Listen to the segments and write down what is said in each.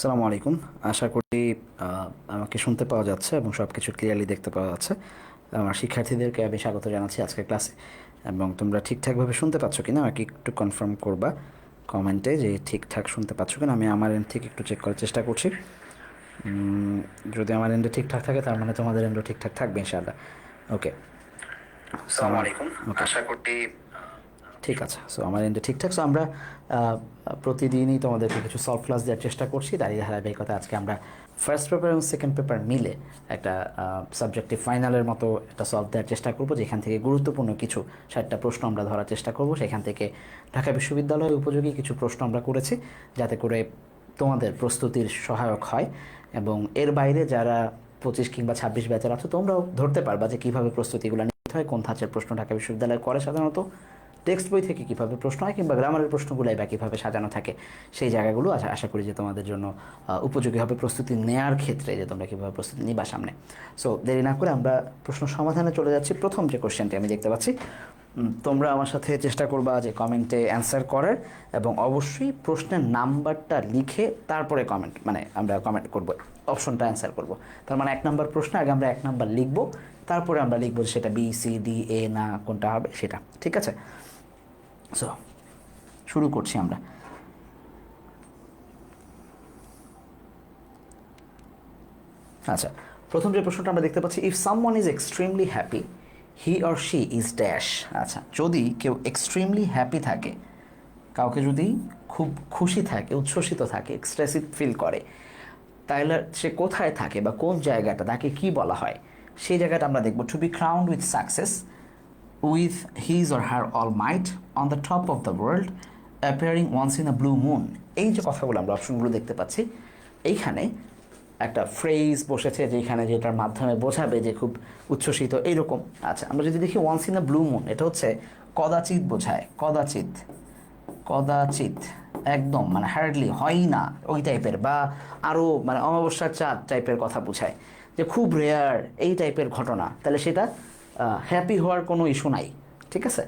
আসসালামু আলাইকুম। আশা করি আমাকে শুনতে পাওয়া যাচ্ছে এবং সব কিছু ক্লিয়ারলি দেখতে পাওয়া যাচ্ছে। আমার শিক্ষার্থীদেরকে আমি স্বাগত জানাচ্ছি আজকের ক্লাসে। এবং তোমরা ঠিকঠাকভাবে শুনতে পাচ্ছ কিনা আমাকে একটু কনফার্ম করবা কমেন্টে যে ঠিকঠাক শুনতে পাচ্ছ কিনা। আমি আমার এন্ড থেকে একটু চেক করার চেষ্টা করছি। যদি আমার এন্ডে ঠিকঠাক থাকে তার মানে তোমাদের এন্ডও ঠিকঠাক থাকবে ইনশাআল্লাহ। ওকে, আসসালামু আলাইকুম। আশা করি ঠিক আছে। সো আমার এন্ডে ঠিকঠাক। সো আমরা প্রতিদিনই তোমাদেরকে কিছু সলভ ক্লাস দেওয়ার চেষ্টা করছি। তারই ধারাবাহিকতা আজকে আমরা ফার্স্ট পেপার এবং সেকেন্ড পেপার মিলে একটা সাবজেক্টিভ ফাইনালের মতো একটা সলভ দেওয়ার চেষ্টা করব, যেখান থেকে গুরুত্বপূর্ণ কিছু 60টা প্রশ্ন আমরা ধরার চেষ্টা করব। সেখান থেকে ঢাকা বিশ্ববিদ্যালয়ের উপযোগী কিছু প্রশ্ন আমরা করেছি, যাতে করে তোমাদের প্রস্তুতির সহায়ক হয়। এবং এর বাইরে যারা 25 কিংবা 26 ব্যাচের আছো, তোমরাও ধরতে পারবা যে কীভাবে প্রস্তুতিগুলো নিতে হয়, কোন ধাঁচের প্রশ্ন ঢাকা বিশ্ববিদ্যালয় করে সাধারণত, টেক্সট বই থেকে কীভাবে প্রশ্ন হয়, কিংবা গ্রামারের প্রশ্নগুলোই বা কীভাবে সাজানো থাকে, সেই জায়গাগুলো আশা করি যে তোমাদের জন্য উপযোগী হবে প্রস্তুতি নেওয়ার ক্ষেত্রে, যে তোমরা কীভাবে প্রস্তুতি নিবা সামনে। সো দেরি না করে আমরা প্রশ্ন সমাধানে চলে যাচ্ছি। প্রথম যে কোশ্চেনটি আমি দেখতে পাচ্ছি, তোমরা আমার সাথে চেষ্টা করবা যে কমেন্টে অ্যান্সার করার, এবং অবশ্যই প্রশ্নের নাম্বারটা লিখে তারপরে কমেন্ট, মানে আমরা কমেন্ট করব, অপশনটা অ্যান্সার করব। তার মানে 1 নম্বর প্রশ্ন আগে আমরা 1 নাম্বার লিখব, তারপরে আমরা লিখব সেটা বি সি ডি এ না কোনটা হবে সেটা। ঠিক আছে? সো শুরু করছি আমরা। আচ্ছা, প্রথম যে প্রশ্নটা আমরা দেখতে পাচ্ছি, if someone is extremely happy he or she is dash. আচ্ছা, যদি কেউ এক্সট্রিমলি হ্যাপি থাকে, কাউকে যদি খুব খুশি থাকে, উচ্ছ্বসিত থাকে, এক্সপ্রেসিভ ফিল করে, তাহলে সে কোথায় থাকে বা কোন জায়গাটা, তাকে কি বলা হয়? সেই জায়গাটা আমরা দেখব। To be crowned with success with his or her all might on the top of the world appearing once in a blue moon। এই যে কথাগুলো আমরা অপশনগুলো দেখতে পাচ্ছি, এইখানে একটা ফ্রেজ বসেছে যেখানে, যেটার মাধ্যমে বোঝাবে যে খুব উচ্ছ্বসিত এইরকম। আচ্ছা, আমরা যদি দেখি once in a blue moon, এটা হচ্ছে কদাচিৎ বোঝায়। কদাচিৎ, কদাচিৎ একদম মানে হার্ডলি, হয় না ওই টাইপের, বা আরও মানে অমাবস্যার চাঁদ টাইপের কথা বোঝায়, যে খুব রেয়ার এই টাইপের ঘটনা, তাহলে সেটা হ্যাপি হওয়ার কোনো ইস্যু নাই। ঠিক আছে?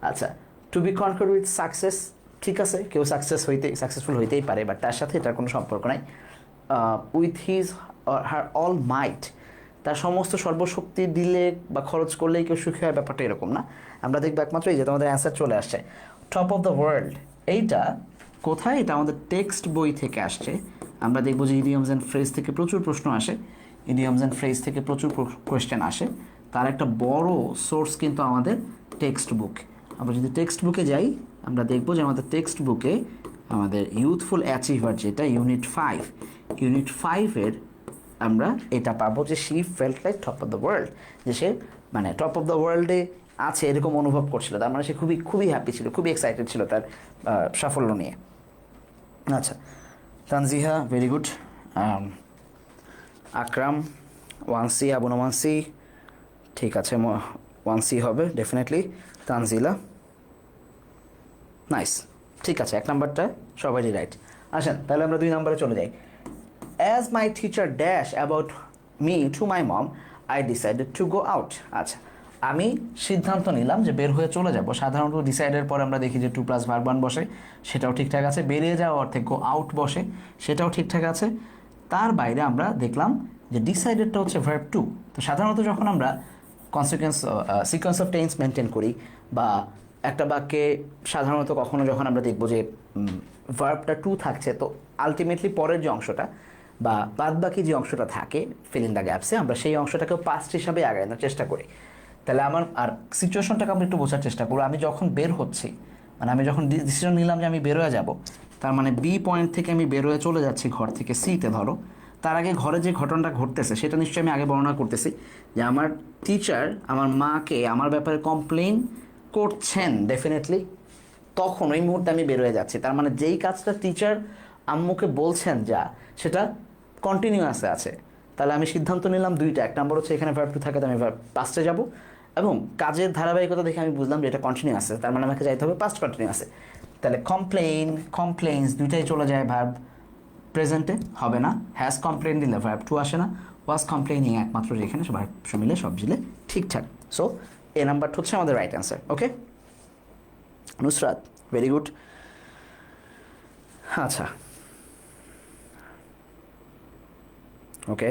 আচ্ছা, to be conquered with success, ঠিক আছে, কেউ সাকসেসফুল হইতেই পারে, বাট তার সাথে এটার কোনো সম্পর্ক নাই। উইথ হিজ হার অল মাইট, তার সমস্ত সর্বশক্তি দিলে বা খরচ করলেই কেউ সুখী হয়, ব্যাপারটা এরকম না। আমরা দেখবো একমাত্র এই যে তোমাদের অ্যান্সার চলে আসছে, টপ অফ দ্য ওয়ার্ল্ড। এইটা কোথায়? এটা আমাদের টেক্সট বই থেকে আসছে। আমরা দেখবো যে ইডিয়মস অ্যান্ড ফ্রেজ থেকে প্রচুর প্রশ্ন আসে, ইডিয়মস অ্যান্ড ফ্রেজ থেকে প্রচুর কোয়েশ্চেন আসে। তার একটা বড় সোর্স কিন্তু আমাদের টেক্সট বুক। আমরা যদি টেক্সট বুকে যাই, আমরা দেখবো যে আমাদের টেক্সট বুকে আমাদের ইউথফুল অ্যাচিভার, যেটা ইউনিট 5-এর আমরা এটা পাবো যে she felt like top of the world, যে সে মানে টপ অফ দ্য ওয়ার্ল্ডে আছে এরকম অনুভব করছিল। তার মানে সে খুবই খুবই হ্যাপি ছিল, খুবই এক্সাইটেড ছিল তার সাফল্য নিয়ে। আচ্ছা, তানজিহা ভেরি গুড। আকরাম, ওয়ানসি, আবু নোমানসি, ঠিক আছে, ওয়ানসি হবে ডেফিনেটলি। তানজিলা, নাইস, ঠিক আছে, 1 নাম্বারটা সবারই রাইট। আসেন তাহলে আমরা 2 নাম্বারে চলে যাই। As my teacher dash about me to my mom I decided to go out. আচ্ছা, আমি সিদ্ধান্ত নিলাম যে বের হয়ে চলে যাব। সাধারণত ডিসাইডের পর আমরা দেখি যে 2 + ভার্ব 1 বসে, সেটাও ঠিকঠাক আছে। বেরিয়ে যাওয়া অর্থে গো আউট বসে, সেটাও ঠিকঠাক আছে। তার বাইরে আমরা দেখলাম যে ডিসাইডেডটা হচ্ছে ভার্ব 2। তো সাধারণত যখন আমরা সিকোয়েন্স অফ টেন্স মেনটেন করি, বা একটা বাক্যে সাধারণত কখনো যখন আমরা দেখব যে ভার্বটা 2 থাকছে, তো আলটিমেটলি পরের যে অংশটা বা বাদবাকি যে অংশটা থাকে ফিল ইন দ্য গ্যাপসে, আমরা সেই অংশটাকেও পাস্ট হিসাবে আগানোর চেষ্টা করি। তাহলে আমার আর সিচুয়েশনটাকে আমরা একটু বোঝার চেষ্টা করবো। আমি যখন বের হচ্ছি, মানে আমি যখন ডিসিশন নিলাম যে আমি বেরোয় যাব, তার মানে বি পয়েন্ট থেকে আমি বেরোয় চলে যাচ্ছি ঘর থেকে সিতে ধরো। তার আগে ঘরে যে ঘটনাটা ঘটতেছে সেটা নিশ্চয়ই আমি আগে বর্ণনা করতেছি, যে আমার টিচার আমার মাকে আমার ব্যাপারে কমপ্লেন করছেন ডেফিনেটলি। তখন ওই মুহূর্তে আমি বেরোয় যাচ্ছি, তার মানে যেই কাজটা টিচার আম্মুকে বলছেন যা, সেটা কন্টিনিউয়াসে আছে। তাহলে আমি সিদ্ধান্ত নিলাম 2টা। 1 নম্বর হচ্ছে এখানে ভার্ব 2 থাকে, আমি ভার্ব পাস্টে যাব, এবং কাজের ধারাবাহিকতা দেখে আমি বুঝলাম যে এটা কন্টিনিউয়াসে, তার মানে আমাকে যাইতে হবে পাস্ট কন্টিনিউয়াসে। তাহলে কমপ্লেইনস দুইটাই চলে যায় ভার্ব প্রেজেন্টে, হবে না। হ্যাজ কমপ্লেন দিলে ভার্ব 2 আসে না। ওয়াজ কমপ্লেইনিং একমাত্র যেখানে ভার্ব মিলে সব জিলে ঠিকঠাক। সো এ নাম্বারটা হচ্ছে আমাদের রাইট অ্যান্সার। ওকে নুসরাত, ভেরি গুড। আচ্ছা, ওকে,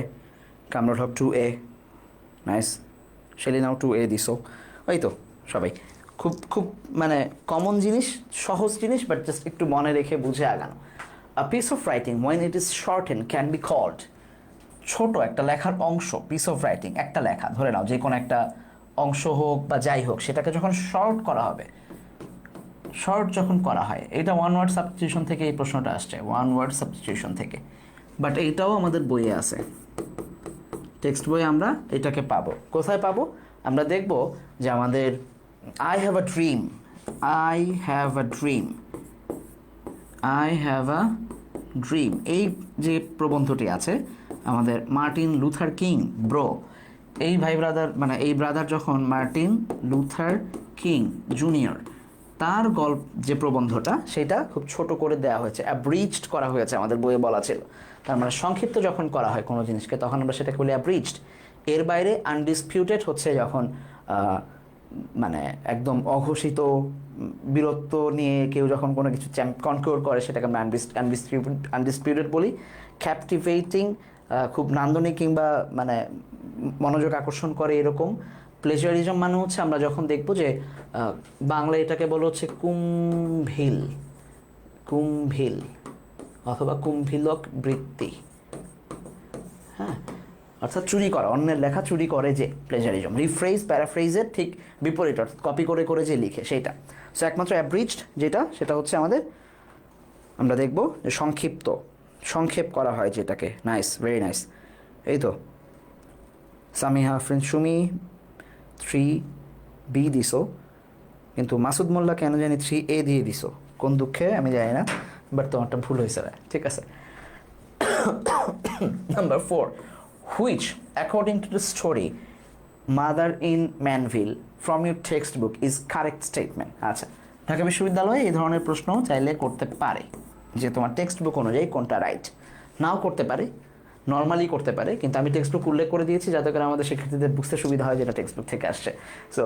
কামরুল হক 2A, নাইস। শেলিনাও 2A দিছো, ওই তো সবাই খুব খুব মানে কমন জিনিস, সহজ জিনিস, বাট জাস্ট একটু মনে রেখে বুঝে আগানো। A piece of writing when it is shorten can be called, ছোট একটা লেখার অংশ, পিস অফ রাইটিং একটা লেখা ধরে নাও, যে কোনো একটা অংশ হোক বা যাই হোক, সেটাকে যখন শর্ট করা হবে, শর্ট যখন করা হয়, এটা ওয়ান ওয়ার্ড সাবস্টিটিউশন থেকে এই প্রশ্নটা আসছে, ওয়ান ওয়ার্ড সাবস্টিটিউশন থেকে, বাট এইটাও আমাদের বইয়ে আছে, টেক্সট বইয়ে আমরা এটাকে পাবো। কোথায় পাবো? আমরা দেখব যে আমাদের I have a dream, I have a dream, I have a dream, এই যে প্রবন্ধটি আছে আমাদের মার্টিন লুথার কিং ব্রো, এই ভাই ব্রাদার মানে এই ব্রাদার যখন মার্টিন লুথার কিং জুনিয়র, তার গল্প যে প্রবন্ধটা সেটা খুব ছোট করে দেওয়া হয়েছে, অ্যাব্রিজড করা হয়েছে, আমাদের বইয়ে বলা ছিল। তার মানে সংক্ষিপ্ত যখন করা হয় কোনো জিনিসকে তখন আমরা সেটাকে বলি অ্যাব্রিজড। এর বাইরে আনডিসপিউটেড হচ্ছে যখন মানে একদম অঘোষিত বীরত্ব নিয়ে কেউ যখন কোনো কিছু কনকিউর করে সেটাকে আমরা আনডিসপিউটেড বলি। ক্যাপটিভেটিং, খুব নান্দনিক কিংবা মানে মনোযোগ আকর্ষণ করে এরকম। প্লেজারিজম মানে হচ্ছে আমরা যখন দেখব যে বাংলা এটাকে বলা হচ্ছে কুম্ভিল, কুম্ভিল অথবা কুম্ভিলক বৃত্তি, হ্যাঁ, অর্থাৎ চুরি করা, অন্যের লেখা চুরি করে যে প্লেজারিজম। রিফ্রেজ প্যারাফ্রেজের ঠিক বিপরীত, অর্থাৎ কপি করে করে যে লিখে সেইটা। সো একমাত্র অ্যাব্রিজড যেটা, সেটা হচ্ছে আমাদের, আমরা দেখব যে সংক্ষিপ্ত, সংক্ষেপ করা হয় যেটাকে। Nice, very nice. এই তো সামিহা ফ্রেন্ড সুমি 3B দিছো, কিন্তু মাসুদ মোল্লা কেন জানি 3A দিয়ে দিছো, কোন দুঃখে আমি জানি না, বাট তোমারটা ভুল হয়েছে ভাই, ঠিক আছে। Number 4, which according to the story mother in Manville from your text book is correct statement. আচ্ছা, ঢাকা বিশ্ববিদ্যালয়ে এই ধরনের প্রশ্ন চাইলে করতে পারে যে তোমার টেক্সট বুক অনুযায়ী কোনটা রাইট, নাও করতে পারে, নর্মালি করতে পারে, কিন্তু আমি টেক্সট বুক উল্লেখ করে দিয়েছি যাতে করে আমাদের শিক্ষার্থীদের বুঝতে সুবিধা হয় যেটা টেক্সট বুক থেকে আসছে। সো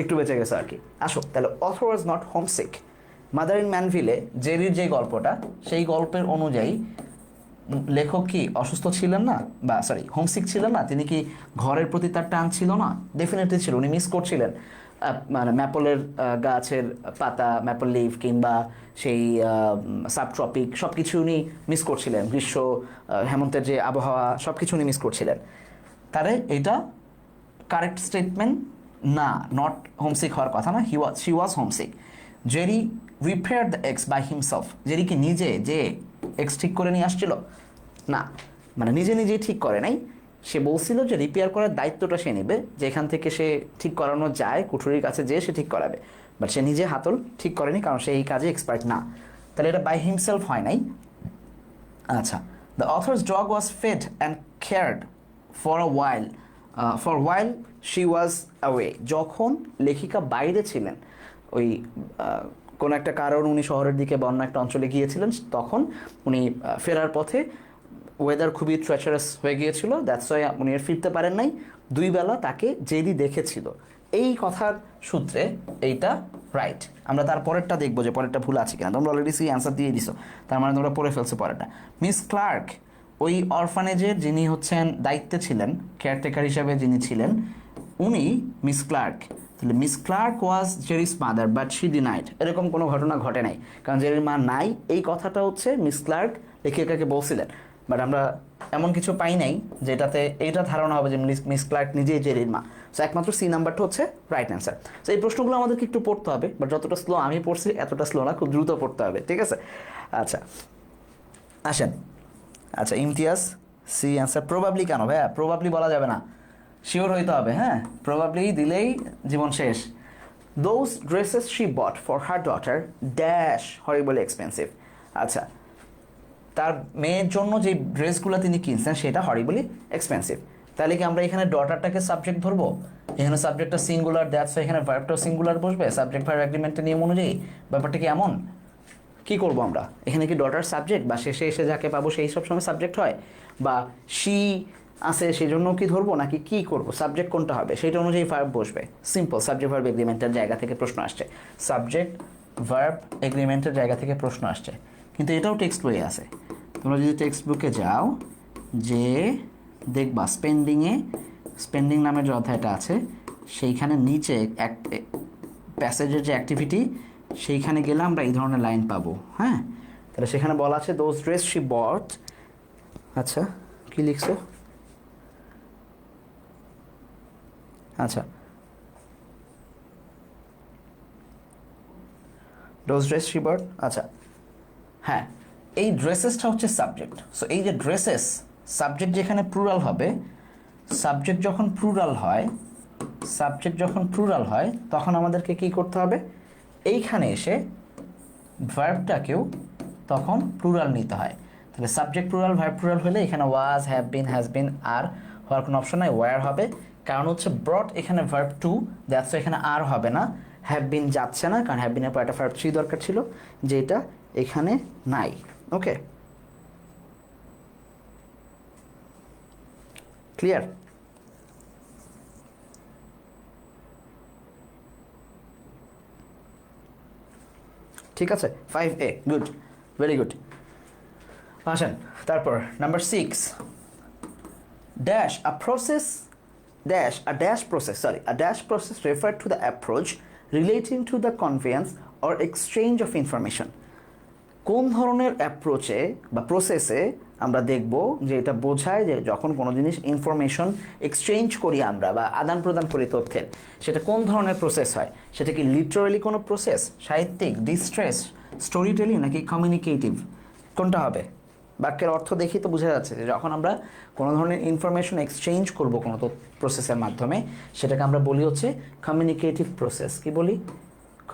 একটু বেঁচে গেছে আর কি। আসো তাহলে, author was not homesick, mother in ম্যানভিলে জেরির যে গল্পটা, সেই গল্পের অনুযায়ী লেখক কি অসুস্থ ছিলেন না, বা সরি হোমসিক ছিলেন না? তিনি কি ঘরের প্রতি তার টান ছিল না? ডেফিনেটলি ছিল, উনি মিস করছিলেন মানে ম্যাপলের গাছের পাতা, ম্যাপল লিভ, কিংবা সেই সাবট্রপিক সব কিছু উনি মিস করছিলেন, গ্রীষ্ম হেমন্তের যে আবহাওয়া সব কিছু উনি মিস করছিলেন। তাহলে এটা কারেক্ট স্টেটমেন্ট না, নট হোমসিক হওয়ার কথা না, she was homesick. Jerry repair the axe by himself, Jerry কি নিজে যে এক্স ঠিক করে নিয়ে আসছিল? না, মানে নিজে নিজেই ঠিক করে নাই, সে বলছিল যে রিপেয়ার করার দায়িত্বটা সে নেবে, যেখান থেকে সে ঠিক করানো যায় কুঠুরির কাছে যেয়ে সে ঠিক করাবে, বাট সে নিজে হাতল ঠিক করেনি, কারণ সে এই কাজে এক্সপার্ট না। তাহলে এটা বাই হিমসেলফ হয় নাই। আচ্ছা, the author's dog was fed and cared for while she was away, যখন লেখিকা বাইরে ছিলেন, ওই কোনো একটা কারণ উনি শহরের দিকে বা অন্য একটা অঞ্চলে গিয়েছিলেন, তখন উনি ফেরার পথে ওয়েদার খুবই ট্রেচারাস হয়ে গিয়েছিল, দ্যাটস ওয়াই উনি আর ফিরতে পারেন নাই। 2 বেলা তাকে জেরি দেখেছিল, এই কথার সূত্রে এইটা রাইট। আমরা তার পরেরটা দেখবো যে পরেরটা ভুল আছে কিনা। তোমরা অলরেডি সেই অ্যান্সার দিয়ে দিছো, তার মানে তোমরা পড়ে ফেলছো পরেরটা। মিস ক্লার্ক ওই অরফানেজের যিনি হচ্ছেন দায়িত্বে ছিলেন, কেয়ারটেকার হিসাবে যিনি ছিলেন, উনি মিস ক্লার্ক। তাহলে Miss Clark was Jerry's mother but she denied, এরকম কোনো ঘটনা ঘটে নাই, কারণ জেরির মা নাই, এই কথাটা হচ্ছে মিস ক্লার্ক লেখিকাকে বলছিলেন, বাট আমরা এমন কিছু পাই নাই যেটাতে এইটা ধারণা হবে যে মিস ক্লার্ক নিজেই জেরির মা। সো একমাত্র সি নাম্বারটা হচ্ছে রাইট অ্যান্সার। সো এই প্রশ্নগুলো আমাদেরকে একটু পড়তে হবে, বাট যতটা স্লো আমি পড়ছি এতটা স্লো না, খুব দ্রুত পড়তে হবে, ঠিক আছে। আচ্ছা আসেন, আচ্ছা ইমতিয়াজ সি অ্যান্সার। প্রবাবলি কেন ভাইয়া? প্রবাবলি বলা যাবে না, শিওর হইতে হবে, হ্যাঁ, প্রবাবলি দিলেই জীবন শেষ। Those dresses she bot for her daughter dash হরিবলি expensive. আচ্ছা, তার মেয়ের জন্য যে ড্রেসগুলো তিনি কিনছেন সেটা হরিবলি এক্সপেন্সিভ। তাহলে কি আমরা এখানে ডটারটাকে সাবজেক্ট ধরবো? এখানে সাবজেক্টটা সিঙ্গুলার, দ্যাটস এখানে ভার্বটাও সিঙ্গুলার বসবে সাবজেক্ট ভার্ব এগ্রিমেন্টের নিয়ম অনুযায়ী। ব্যাপারটা কি এমন? কি করব আমরা এখানে? কি ডটার সাবজেক্ট, বা শেষে এসে যাকে পাবো সেই সব সময় সাবজেক্ট হয়, বা শি আছে সেই জন্য কি ধরবো, নাকি কি করব? সাবজেক্ট কোনটা হবে সেটা অনুযায়ী ভার্ব বসবে। সিম্পল, সাবজেক্ট ভার্ব এগ্রিমেন্টের জায়গা থেকে প্রশ্ন আসছে, সাবজেক্ট ভার্ব এগ্রিমেন্টের জায়গা থেকে প্রশ্ন আসছে। কিন্তু এটাও টেক্সট বইয়ে আছে, তোমরা যদি টেক্সট বুকে যাও যে দেখবা স্পেন্ডিং নামের যে অধ্যায়টা আছে সেইখানে নিচে এক প্যাসেজের যে অ্যাক্টিভিটি সেইখানে গেলে আমরা এই ধরনের লাইন পাবো। হ্যাঁ, তাহলে সেখানে বলা আছে দোজ ড্রেস শি বট। আচ্ছা, কি লিখছো? আচ্ছা, ডোজ ড্রেস শি বট। আচ্ছা, হ্যাঁ, এই ড্রেসেসটা হচ্ছে সাবজেক্ট। সো এই যে ড্রেসেস, সাবজেক্ট যেখানে প্লুরাল হবে, সাবজেক্ট যখন প্লুরাল হয় তখন আমাদেরকে কি করতে হবে? এইখানে এসে ভার্বটাকেও তখন প্লুরাল নিতে হয়। তাহলে সাবজেক্ট প্লুরাল, ভার্ব প্লুরাল হলে এখানে ওয়াজ, হ্যাভ বিন, হ্যাজ বিন, আর হওয়ার কোনো অপশন নাই, ওয়্যার হবে। কারণ হচ্ছে ব্রট এখানে ভার্ব টু, দ্যাটস এখানে আর হবে না। হ্যাভ বিন যাচ্ছে না, কারণ হ্যাভ বিনের পর একটা ভার্ব থ্রি দরকার ছিল, যেটা এখানে নাই। ওকে, ক্লিয়ার? ঠিক আছে, 5A, গুড, ভেরি গুড। আসেন তারপর number 6, dash a dash process referred to the approach relating to the conveyance or exchange of information। কোন ধরনের অ্যাপ্রোচে বা প্রসেসে আমরা দেখব যে এটা বোঝায় যে যখন কোনো জিনিস ইনফরমেশন এক্সচেঞ্জ করি আমরা বা আদান প্রদান করি তথ্যের, সেটা কোন ধরনের প্রসেস হয়? সেটা কি লিটারালি কোনো প্রসেস, সাহিত্যিক, ডিস্ট্রেস, স্টোরি টেলিং, নাকি কমিউনিকেটিভ? কোনটা হবে? বাক্যের অর্থ দেখি তো বোঝা যাচ্ছে যে যখন আমরা কোনো ধরনের ইনফরমেশন এক্সচেঞ্জ করবো কোনো প্রসেসের মাধ্যমে, সেটাকে আমরা বলি হচ্ছে কমিউনিকেটিভ প্রসেস। কি বলি?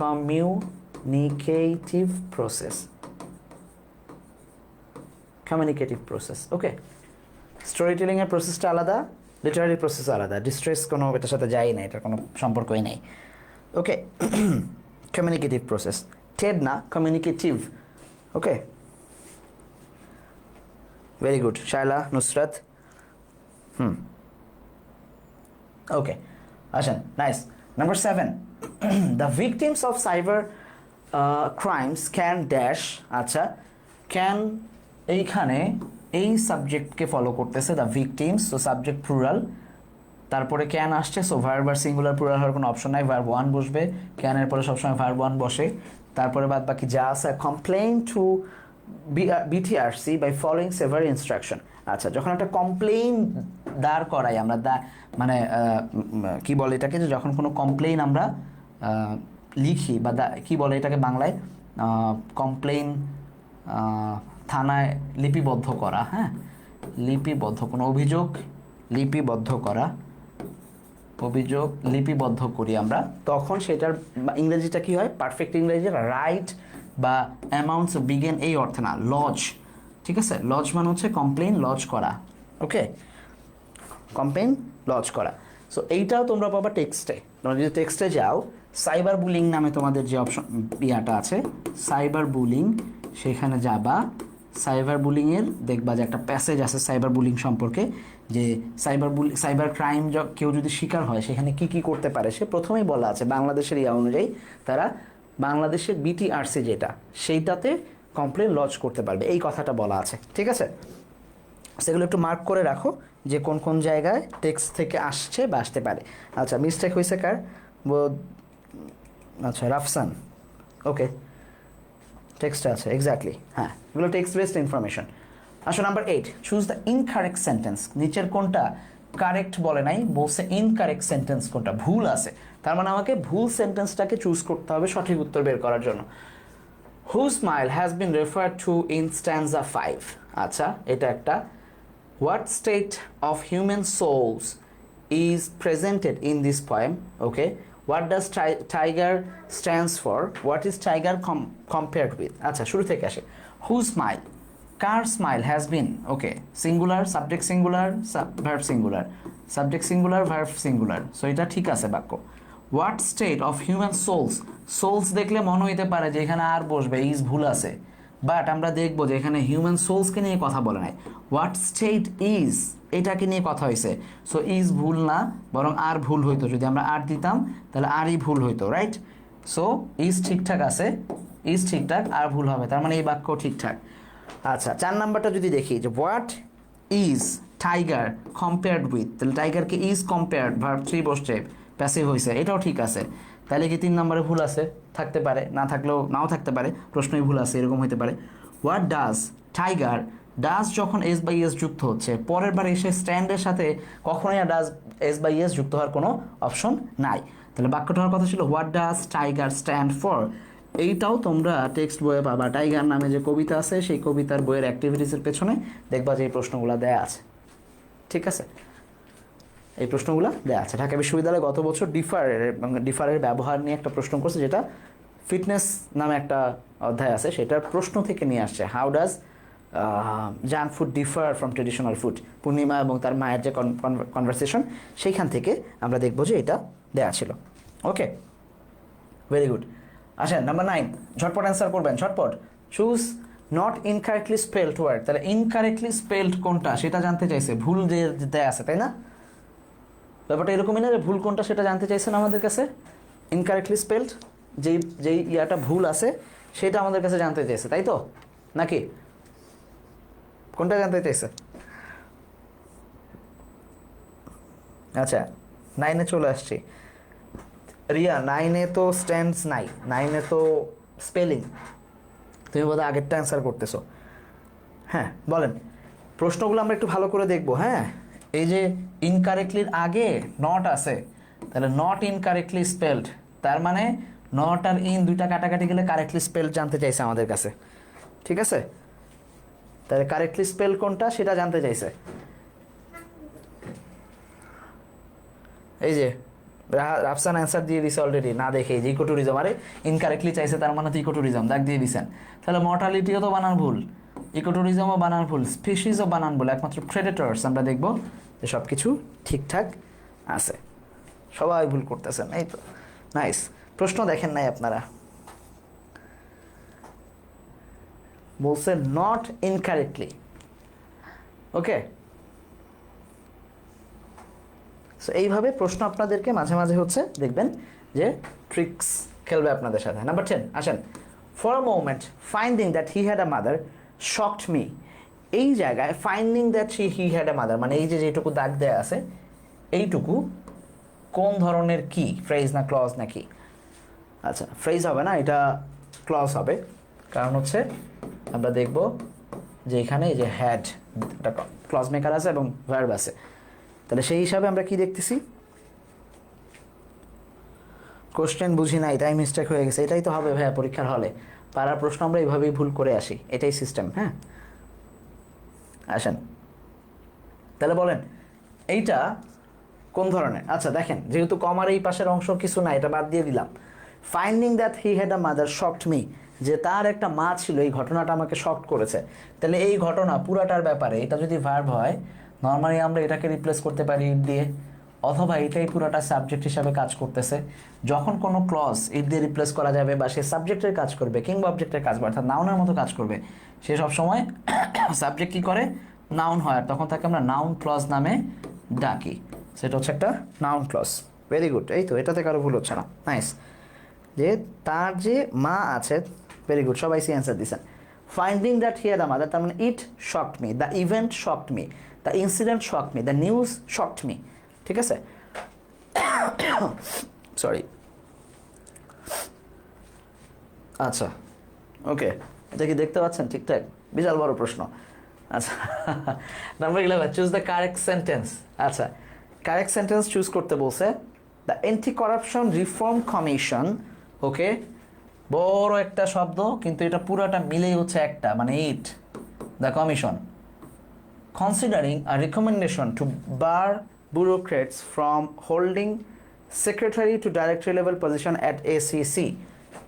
Communicative process. Communicative process. Okay, story টেলিংয়ের প্রসেসটা আলাদা, লিটারারি প্রসেস আলাদা। ডিস্ট্রেস কোনো এটার সাথে যায় না, এটার কোনো সম্পর্কই নেই। ওকে, কমিউনিকেটিভ প্রসেস, টেড না, কমিউনিকেটিভ। ওকে, ভেরি গুড শায়লা, নুসরাত। ওকে, আসেন, nice. Number 7, the victims of cyber crimes can dash. আচ্ছা, ক্যান এইখানে এই সাবজেক্টকে ফলো করতেছে, দ্য ভিকটিমস, তো সাবজেক্ট প্লুরাল, তারপরে ক্যান আসছে, সো ভার্ব আর সিঙ্গুলার প্লুরাল হওয়ার কোনো অপশন নাই, ভার্ব ওয়ান বসবে, ক্যানের পরে সবসময় ভার্ব ওয়ান বসে। তারপরে বাদ বাকি যা আছে, complain to BTRC by following saver instruction. আচ্ছা, যখন একটা কমপ্লেইন দাঁড় করাই আমরা, মানে কি বলে এটাকে, যে যখন কোনো কমপ্লেইন আমরা লিখি বা কি বলে এটাকে বাংলায়, কমপ্লেইন থানায় লিপিবদ্ধ করা। হ্যাঁ, লিপিবদ্ধ, কোনো অভিযোগ লিপিবদ্ধ করা, অভিযোগ লিপিবদ্ধ করি আমরা, তখন সেটার ইংরেজিটা কি হয়? পারফেক্ট ইংরেজি রাইট বা অ্যামাউন্টস বিগেন এই অর্থে না, লজ। ঠিক আছে, লজ মানে হচ্ছে কমপ্লেইন লজ করা। ওকে, কমপ্লেইন লজ করা। সো এইটাও তোমরা পাবা টেক্সটে। তোমরা যদি টেক্সটে যাও, সাইবার বুলিং নামে তোমাদের যে অপশন ইয়াটা আছে, সাইবার বুলিং, সেখানে যাবা। সাইবার বুলিংয়ের দেখবা যে একটা প্যাসেজ আছে সাইবার বুলিং সম্পর্কে, যে সাইবার ক্রাইম কেউ যদি শিকার হয় সেখানে কি কি করতে পারে, সে প্রথমেই বলা আছে বাংলাদেশের ইয়া অনুযায়ী তারা বাংলাদেশের BTRC যেটা, সেইটাতে কমপ্লেন লজ করতে পারবে, এই কথাটা বলা আছে। ঠিক আছে, সেগুলো একটু মার্ক করে রাখো যে কোন কোন জায়গায় টেক্সট থেকে আসছে বা আসতে পারে। আচ্ছা, মিস্টেক হয়েছে কার? আচ্ছা, রাফসান। ওকে, টেক্সট আছে, এক্স্যাক্টলি, হ্যাঁ, এগুলো টেক্সট বেসড ইনফরমেশন। আসো number 8, choose the incorrect sentence. নিচের কোনটা কারেক্ট বলে নাই, বলছে ইনকারেক্ট সেন্টেন্স কোনটা, ভুল আছে। তার মানে আমাকে ভুল সেন্টেন্সটাকে চুজ করতে হবে সঠিক উত্তর বের করার জন্য। Who smile has been referred to in stanza 5। আচ্ছা, এটা একটা। What state of human souls is presented in this poem. Okay, what does tiger stands for, what is tiger compared with. আচ্ছা, শুরু থেকে আসে। হু স্মাইল, কার smile has been, okay, singular, subject singular, verb singular, subject singular, verb singular, so এটা ঠিক আছে বাক্য। What state of human souls, souls দেখলে মনে হইতে পারে যে এখানে আর বসবে, ইজ ভুল আছে, বাট আমরা দেখবো যে এখানে হিউম্যান সোলসকে নিয়ে কথা বলে নাই, হোয়াট স্টেট ইজ এটাকে নিয়ে কথা হয়েছে। সো ইজ ভুল না, বরং আর ভুল হইতো, যদি আমরা আর দিতাম তাহলে আরই ভুল হইতো, রাইট? সো ইজ ঠিকঠাক আছে, ইজ ঠিকঠাক, আর ভুল হবে, তার মানে এই বাক্য ঠিকঠাক। আচ্ছা, 4 নাম্বারটা যদি দেখি, যে what is tiger compared with, তাহলে টাইগারকে ইজ কম্পেয়ার্ড, ভার্ব 3 বসছে, প্যাসিভ হয়েছে, এটাও ঠিক আছে। তাহলে কি 3 নম্বরে ভুল আছে? থাকতে পারে, না থাকলেও নাও থাকতে পারে, প্রশ্নই ভুল আছে, এরকম হতে পারে। হোয়াট ডাজ টাইগার, ডাজ যখন এস বাই এস যুক্ত হচ্ছে, পরের বার এসে স্ট্যান্ডের সাথে কখনোই ডাজ এস বাই এস যুক্ত হওয়ার কোনো অপশন নাই। তাহলে বাক্যটা হওয়ার কথা ছিল what does tiger stand for. এইটাও তোমরা টেক্সট বইয়ে পাবা, টাইগার নামে যে কবিতা আছে সেই কবিতার বইয়ের অ্যাক্টিভিটিসের পেছনে দেখবা যে এই প্রশ্নগুলো দেয়া আছে। ঠিক আছে, এই প্রশ্নগুলো দেওয়া আছে। ঢাকা বিশ্ববিদ্যালয়ে গত বছর ডিফারের ব্যবহার নিয়ে একটা প্রশ্ন করছে, যেটা ফিটনেস নামে একটা অধ্যায় আছে, সেটার প্রশ্ন থেকে নিয়ে আসছে। How does junk food differ from traditional food, Purnima এবং তার মায়ের যে কনভারসেশন, সেইখান থেকে আমরা দেখবো যে এটা দেওয়া ছিল। Okay, very good. আসেন নাম্বার 9, ঝটপট অ্যান্সার করবেন, ঝটপট। Choose not incorrectly spelled word, তাহলে ইনকারেক্টলি স্পেলড কোনটা সেটা জানতে চাইছে, ভুল যে দেয়া আছে, তাই না? ব্যাপারটা এরকমই না যে ভুল কোনটা সেটা জানতে চাইছেন আমাদের কাছে। ইনকারেক্টলি স্পেলড যেই ইয়াটা ভুল আছে সেটা আমাদের কাছে জানতে চাইছে, তাই তো? নাকি কোনটা জানতে চাইছে? আচ্ছা, 9-এ চলে আসছি। রিয়া, 9-এ তো স্ট্যান্ডস নাই, 9-এ তো স্পেলিং, তুমি বোধহয় আগেরটা অ্যান্সার করতেছো। হ্যাঁ বলেন, প্রশ্নগুলো আমরা একটু ভালো করে দেখবো। হ্যাঁ, এই যে ইনকারেক্টলির আগে নট আছে, তাহলে নট ইনকারেক্টলি স্পেলড, তার মানে নট আর ইন দুইটা কাটাকাটি গেলে কারেক্টলি স্পেলড জানতে চাইছে আমাদের কাছে। ঠিক আছে, তাহলে কারেক্টলি স্পেল কোনটা সেটা জানতে চাইছে। এই যে রাফসান অ্যান্সার দিয়ে দিছে অলরেডি, না দেখে যে ইকো ট্যুরিজম, আরে ইনকারেক্টলি চাইছে তার মানে তো ইকো ট্যুরিজম, দাগ দিয়ে দিছেন। তাহলে মর্টালিটিও তো বানান ভুল, ইকো ট্যুরিজমও বানান ভুল, স্পিসিসও বানান ভুল, একমাত্র প্রেডেটরস আমরা দেখব যে সব কিছু ঠিকঠাক আছে। সবাই ভুল করতেছেন, এই তো নাইস। প্রশ্ন দেখেন নাই আপনারা, বলছে নট ইনকারেক্টলি। ওকে, সো এইভাবে প্রশ্ন আপনাদেরকে মাঝে মাঝে হচ্ছে দেখবেন যে ট্রিক্স খেলবে আপনাদের সাথে। নাম্বার 10, আসেন। For a moment finding that he had a mother shocked me, এই জায়গায় finding that he had a mother মানে এই যে যেটুকু দাগ দেয়া আছে এইটুকু কোন ধরনের কি, ফ্রেজ না ক্লজ না কি? আচ্ছা, ফ্রেজ হবে না, এটা ক্লজ হবে। কারণ হচ্ছে আমরা দেখব যে এখানে এই যে হ্যাড একটা ক্লজ মেকার আছে এবং ভার্ব আছে, তাহলে সেই হিসাবে আমরা কি দেখতেছি, কোশ্চেন বুঝি নাই তাই মিস্টেক হয়ে গেছে, এটাই তো হবে ভাইয়া পরীক্ষার হলে। পারার প্রশ্ন আমরা এইভাবেই ভুল করে আসি, এটাই সিস্টেম। হ্যাঁ, আসেন তাহলে বলেন এইটা কোন ধরনের। আচ্ছা দেখেন, যেহেতু কমার এই পাশের অংশ কিছু না, এটা বাদ দিয়ে দিলাম। Finding that he had a mother shocked me, যে তার একটা মা ছিল, এই ঘটনাটা আমাকে শকড করেছে। তাহলে এই ঘটনা পুরাটার ব্যাপারে এটা যদি ভার্ব হয়, নর্মালি আমরা এটাকে রিপ্লেস করতে পারি ইট দিয়ে, অথবা এটাই পুরাটা সাবজেক্ট হিসাবে কাজ করতেছে। যখন কোনো ক্লজ ইট দিয়ে রিপ্লেস করা যাবে বা সে সাবজেক্টের কাজ করবে কিংবা অবজেক্টের কাজ, অর্থাৎ নাউনের মতো কাজ করবে, সে সবসময় সাবজেক্ট কী করে, নাউন হয়, আর তখন তাকে আমরা নাউন ক্লজ নামে ডাকি। সেটা হচ্ছে একটা নাউন ক্লজ। ভেরি গুড, এই তো এটাতে কারো ভুল হচ্ছে না, নাইস। যে তার যে মা আছে, ভেরি গুড, সবাই সি অ্যান্সার দিচ্ছেন। Finding that he had a mother, তার মানে it shocked me, the event shocked me, the incident shocked me, the news shocked me. ঠিক আছে, সরি। আচ্ছা ওকে, এটা কি দেখতে পাচ্ছেন ঠিকঠাক? বিশাল বড় প্রশ্ন। আচ্ছা, number 11, choose the correct sentence. আচ্ছা, কারেক্ট সেন্টেন্স চুজ করতে বলছে। The anti corruption reform commission, okay, বড় একটা শব্দ কিন্তু এটা পুরাটা মিলেই হচ্ছে একটা, মানে it, the commission, considering a recommendation to bar bureaucrats from holding secretary to director level position at ACC,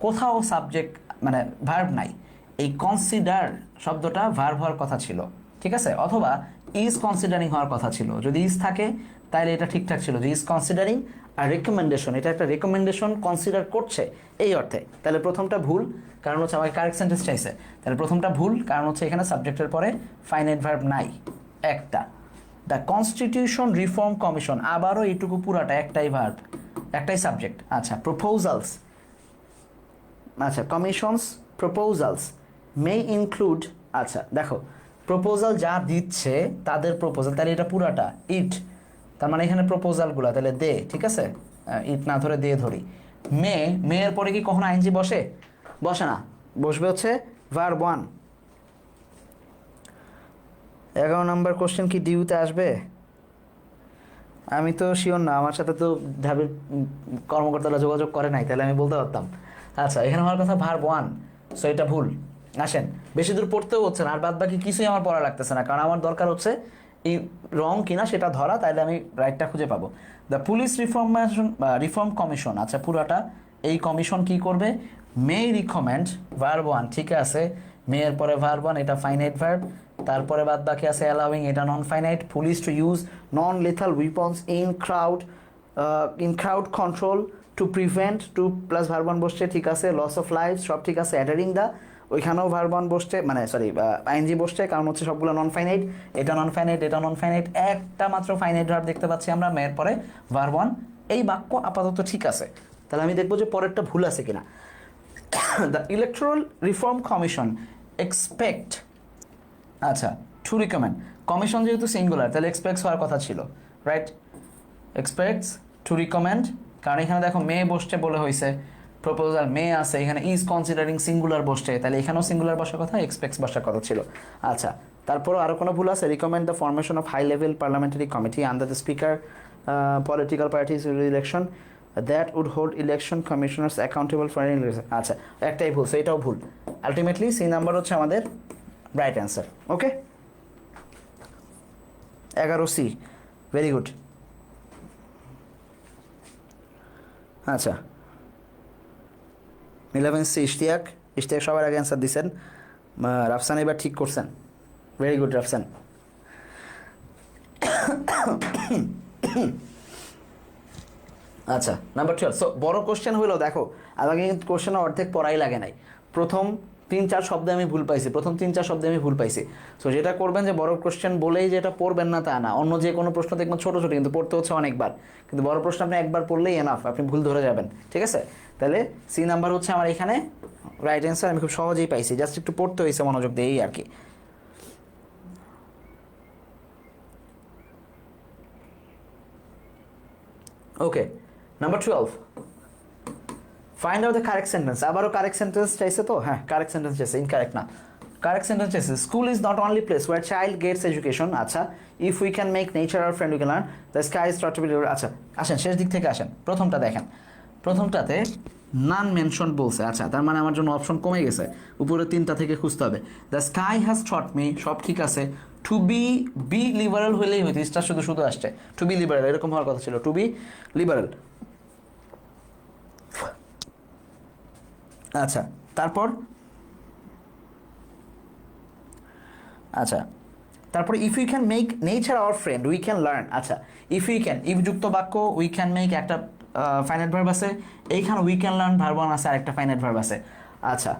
কোথাও সাবজেক্ট মানে ভার্ব নাই, এই কনসিডার শব্দটা ভার্ব হওয়ার কথা ছিল, ঠিক আছে, অথবা ইজ কনসিডারিং হওয়ার কথা ছিল। যদি ইজ থাকে তাহলে এটা ঠিকঠাক ছিল, যে ইজ কনসিডারিং আর রেকমেন্ডেশন, এটা একটা রেকমেন্ডেশন কনসিডার করছে এই অর্থে। তাহলে প্রথমটা ভুল, কারণ হচ্ছে আমাকে কারেক্ট সেন্টেন্স চাইছে, তাহলে প্রথমটা ভুল, কারণ হচ্ছে এখানে সাবজেক্টের পরে ফাইনাইট ভার্ব নাই একটা। দ্য কনস্টিটিউশন রিফর্ম কমিশন, আবারও এইটুকু পুরাটা একটাই ভার্ব, একটাই সাবজেক্ট। আচ্ছা, প্রপোজালস, আচ্ছা, কমিশনস প্রপোজালস মে ইনক্লুড, আচ্ছা দেখো প্রপোজাল যা দিচ্ছে তাদের প্রপোজাল, তাহলে এটা পুরাটা ইট, তার মানে এখানে প্রপোজালগুলো তাহলে দে, ঠিক আছে, ইট না ধরে দে ধরি। মেয়ের পরে কি কখনো আইনজি বসে? বসে না, বসবে হচ্ছে ভার্ব ওয়ান। 11 নম্বর কোশ্চেন কি ডিউতে আসবে? আমি তো শিওর না, আমার সাথে তো ঢাবির কর্মকর্তারা যোগাযোগ করে নাই, তাহলে আমি বলতে পারতাম। আচ্ছা, এখানে হওয়ার কথা ভার্ব ওয়ান, সো এটা ভুল। আসেন, বেশি দূর পড়তেও হচ্ছে না, আর বাদ বাকি কিছুই আমার পড়া লাগতেছে না, কারণ আমার দরকার হচ্ছে এই রং কিনা সেটা ধরা, তাইলে আমি রাইটটা খুঁজে পাবো। দ্য পুলিশ রিফর্ম কমিশন, আচ্ছা পুরাটা, এই কমিশন কি করবে? মে রিকমেন্ড, ভার্ব ওয়ান, ঠিক আছে, মেয়ের পরে ভার্ব ওয়ান, এটা ফাইনাইট ভার্ব, তারপরে বাদ বাকি আছে অ্যালাউইং, এটা non finite. Police to use non lethal weapons in crowd control to prevent, to plus verb one বসছে, ঠিক আছে, লস অফ লাইফ, সব ঠিক আছে, অ্যাডারিং দ্য, ওইখানেও ভার্ব ওয়ান বসছে, মানে সরি আইএনজি বসছে, কারণ হচ্ছে সবগুলো নন ফাইনাইট, এটা নন ফাইনাইট, এটা নন ফাইনাইট, একটা মাত্র ফাইনাইট ভার্ব দেখতে পাচ্ছি আমরা, মেয়ের পরে ভার্ব ওয়ান। এই বাক্য আপাতত ঠিক আছে, তাহলে আমি দেখবো যে পরেরটা ভুল আছে কিনা। The electoral reform commission expect, আচ্ছা টু রিকমেন্ড, কমিশন যেহেতু সিঙ্গুলার তাহলে এক্সপেক্টস হওয়ার কথা ছিল, রাইট, এক্সপেক্টস টু রিকমেন্ড, কারণ এখানে দেখো মেয়ে বসছে বলে হয়েছে, প্রপোজাল মেয়ে আছে, এখানে ইজ কনসিডারিং সিঙ্গুলার বসছে, তাহলে এখানেও সিঙ্গুলার বসার কথা, এক্সপেক্টস বসার কথা ছিল। আচ্ছা, তারপরও আরও কোনো ভুল আছে? Recommend the formation of high level parliamentary committee under the speaker political parties election that would hold election commissioners accountable for election, আচ্ছা একটাই ভুল, সেটাও ভুল। আলটিমেটলি সি নাম্বার হচ্ছে আমাদের রাইট অ্যান্সার। ওকে, 11C, ভেরি গুড। আচ্ছা, 11C ইশতিয়াক সবার আগে অ্যান্সার দিচ্ছেন, রাফসান এবার ঠিক করছেন, ভেরি গুড রাফসান। আচ্ছা, নাম্বার 12, সো বড় কোশ্চেন হইলো, দেখো আমাকে কিন্তু কোশ্চেন অর্ধেক পড়াই লাগে নাই, প্রথম 3-4 শব্দে আমি ভুল পাইছি, সো যেটা করবেন যে বড় কোশ্চেন বলেই যে এটা পড়বেন না তা না, অন্য যে কোনো প্রশ্ন দেখবেন ছোটো ছোটো কিন্তু পড়তে হচ্ছে অনেকবার, কিন্তু বড় প্রশ্ন আপনি একবার পড়লেই এনাফ, আপনি ভুল ধরে যাবেন, ঠিক আছে। তাহলে সি নাম্বার হচ্ছে আমার এখানে রাইট অ্যান্সার, আমি খুব সহজেই পাইছি, জাস্ট একটু পড়তে হয়েছে মনোযোগ দিয়ে, এই আর কি। Okay, number 12, find out the correct sentence. আবারও কারেক্ট সেন্টেন্স চাইছে তো, হ্যাঁ কারেক্ট সেন্টেন্স চাইছে, ইনকারেক্ট না, কারেক্ট সেন্টেন্স চাইছে। School is not only place where child gets education, আচ্ছা, if we can make nature our friend we can learn, the sky is not to be, আচ্ছা আসেন শেষ দিক থেকে আসেন, প্রথমটা দেখেন, প্রথমটাতে নান মেনশন বলছে, আচ্ছা তার মানে আমার জন্য অপশন কমে গেছে, উপরে 3টা থেকে খুঁজতে হবে। The sky has taught me, সব ঠিক আছে, টু বি লিবারাল হলেই হইতো, ইসটা শুধু শুধু আসছে, টু বি লিবারাল এরকম হওয়ার কথা ছিল, টু বি লিবারাল। আচ্ছা, তারপর if you can make nature our friend we can learn, আচ্ছা ইফ ইউ ক্যান, ইফ যুক্ত বাক্য, উই ক্যান মেক একটা ফাইনাইট ভার্ব আছে, এইখানে we can learn verb one আছে, আরেকটা ফাইনাইট ভার্ব আছে, আচ্ছা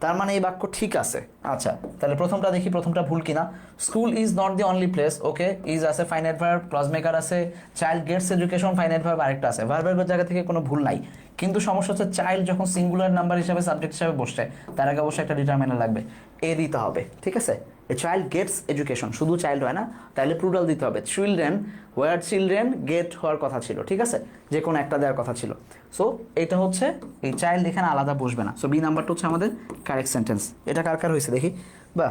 তার মানে এই বাক্য ঠিক আছে। আচ্ছা, তাহলে প্রথমটা দেখি, প্রথমটা ভুল কিনা। School is not the only place, okay, is আছে, ফাইনাইট ভার্ব, ক্লজ মেকার আছে, child gets education, finite verb আরেকটা আছে, ভার্বের জায়গা থেকে কোনো ভুল নাই, কিন্তু সমস্যা হচ্ছে চাইল্ড যখন সিঙ্গুলার নাম্বার হিসাবে সাবজেক্ট হিসাবে বসছে, তার আগে অবশ্যই একটা ডিটারমিনার লাগবে, এ দিতে হবে, ঠিক আছে। এ চাইল্ড গেটস এডুকেশন, শুধু চাইল্ড হয় না, তাহলে প্লুরাল দিতে হবে, চিলড্রেন, ওয়ার চিলড্রেন গেট হওয়ার কথা ছিল, ঠিক আছে, যে কোনো একটা দেওয়ার কথা ছিল। সো এটা হচ্ছে এই চাইল্ড এখানে আলাদা বসবে না, সো বি নাম্বারটা হচ্ছে আমাদের কারেক্ট সেন্টেন্স। এটা কার কার হয়েছে দেখি, বা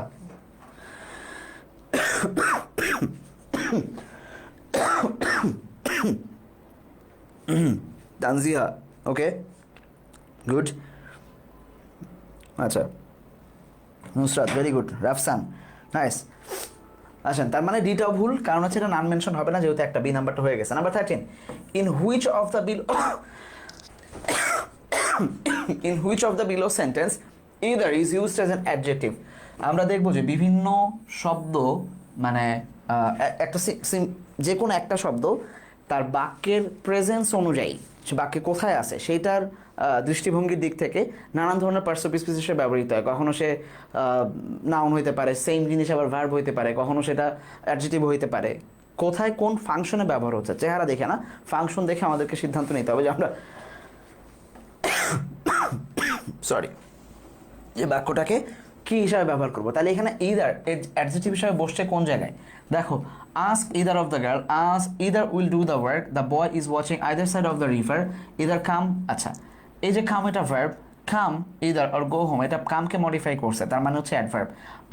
তানজিয়া, ওকে গুড, আচ্ছা Nusrat, very good, Rafsan, nice. আসেন, তার মানে ডিটাও ভুল, কারণ হচ্ছে এটা নান মেনশন হবে না, যেহেতু একটা, বি নাম্বারটা হয়ে গেছে। Number 13, in which of the below sentence either is used as an adjective. আমরা দেখবো যে বিভিন্ন শব্দ, মানে একটা যে কোনো একটা শব্দ তার বাক্যের প্রেজেন্স অনুযায়ী, সে বাক্যে কোথায় আছে সেইটার দৃষ্টিভঙ্গির দিক থেকে নানান ধরনের পার্সোপিস হিসেবে ব্যবহৃত হয়। কখনো সে নাউন হইতে পারে, সেম জিনিস আবার ভার্ব হইতে পারে, কখনো সেটা অ্যাডজেক্টিভ হইতে পারে। কোথায় কোন ফাংশনে ব্যবহার হচ্ছে, চেহারা দেখে না, ফাংশন দেখে আমাদেরকে সিদ্ধান্ত নিতে হবে যে আমরা সরি যে বাক্যটাকে কি হিসাবে ব্যবহার করবো? তাহলে এখানে ইদার অ্যাডজেক্টিভ হিসাবে বসছে কোন জায়গায়? দেখো, ask either of the girl, ask either will do the work, the boy is watching either side of the river, either come. আচ্ছা, এই যে কাম এটা verb, come either or go home, এটা কামকে মডিফাই করছে, তার মানে হচ্ছে adverb.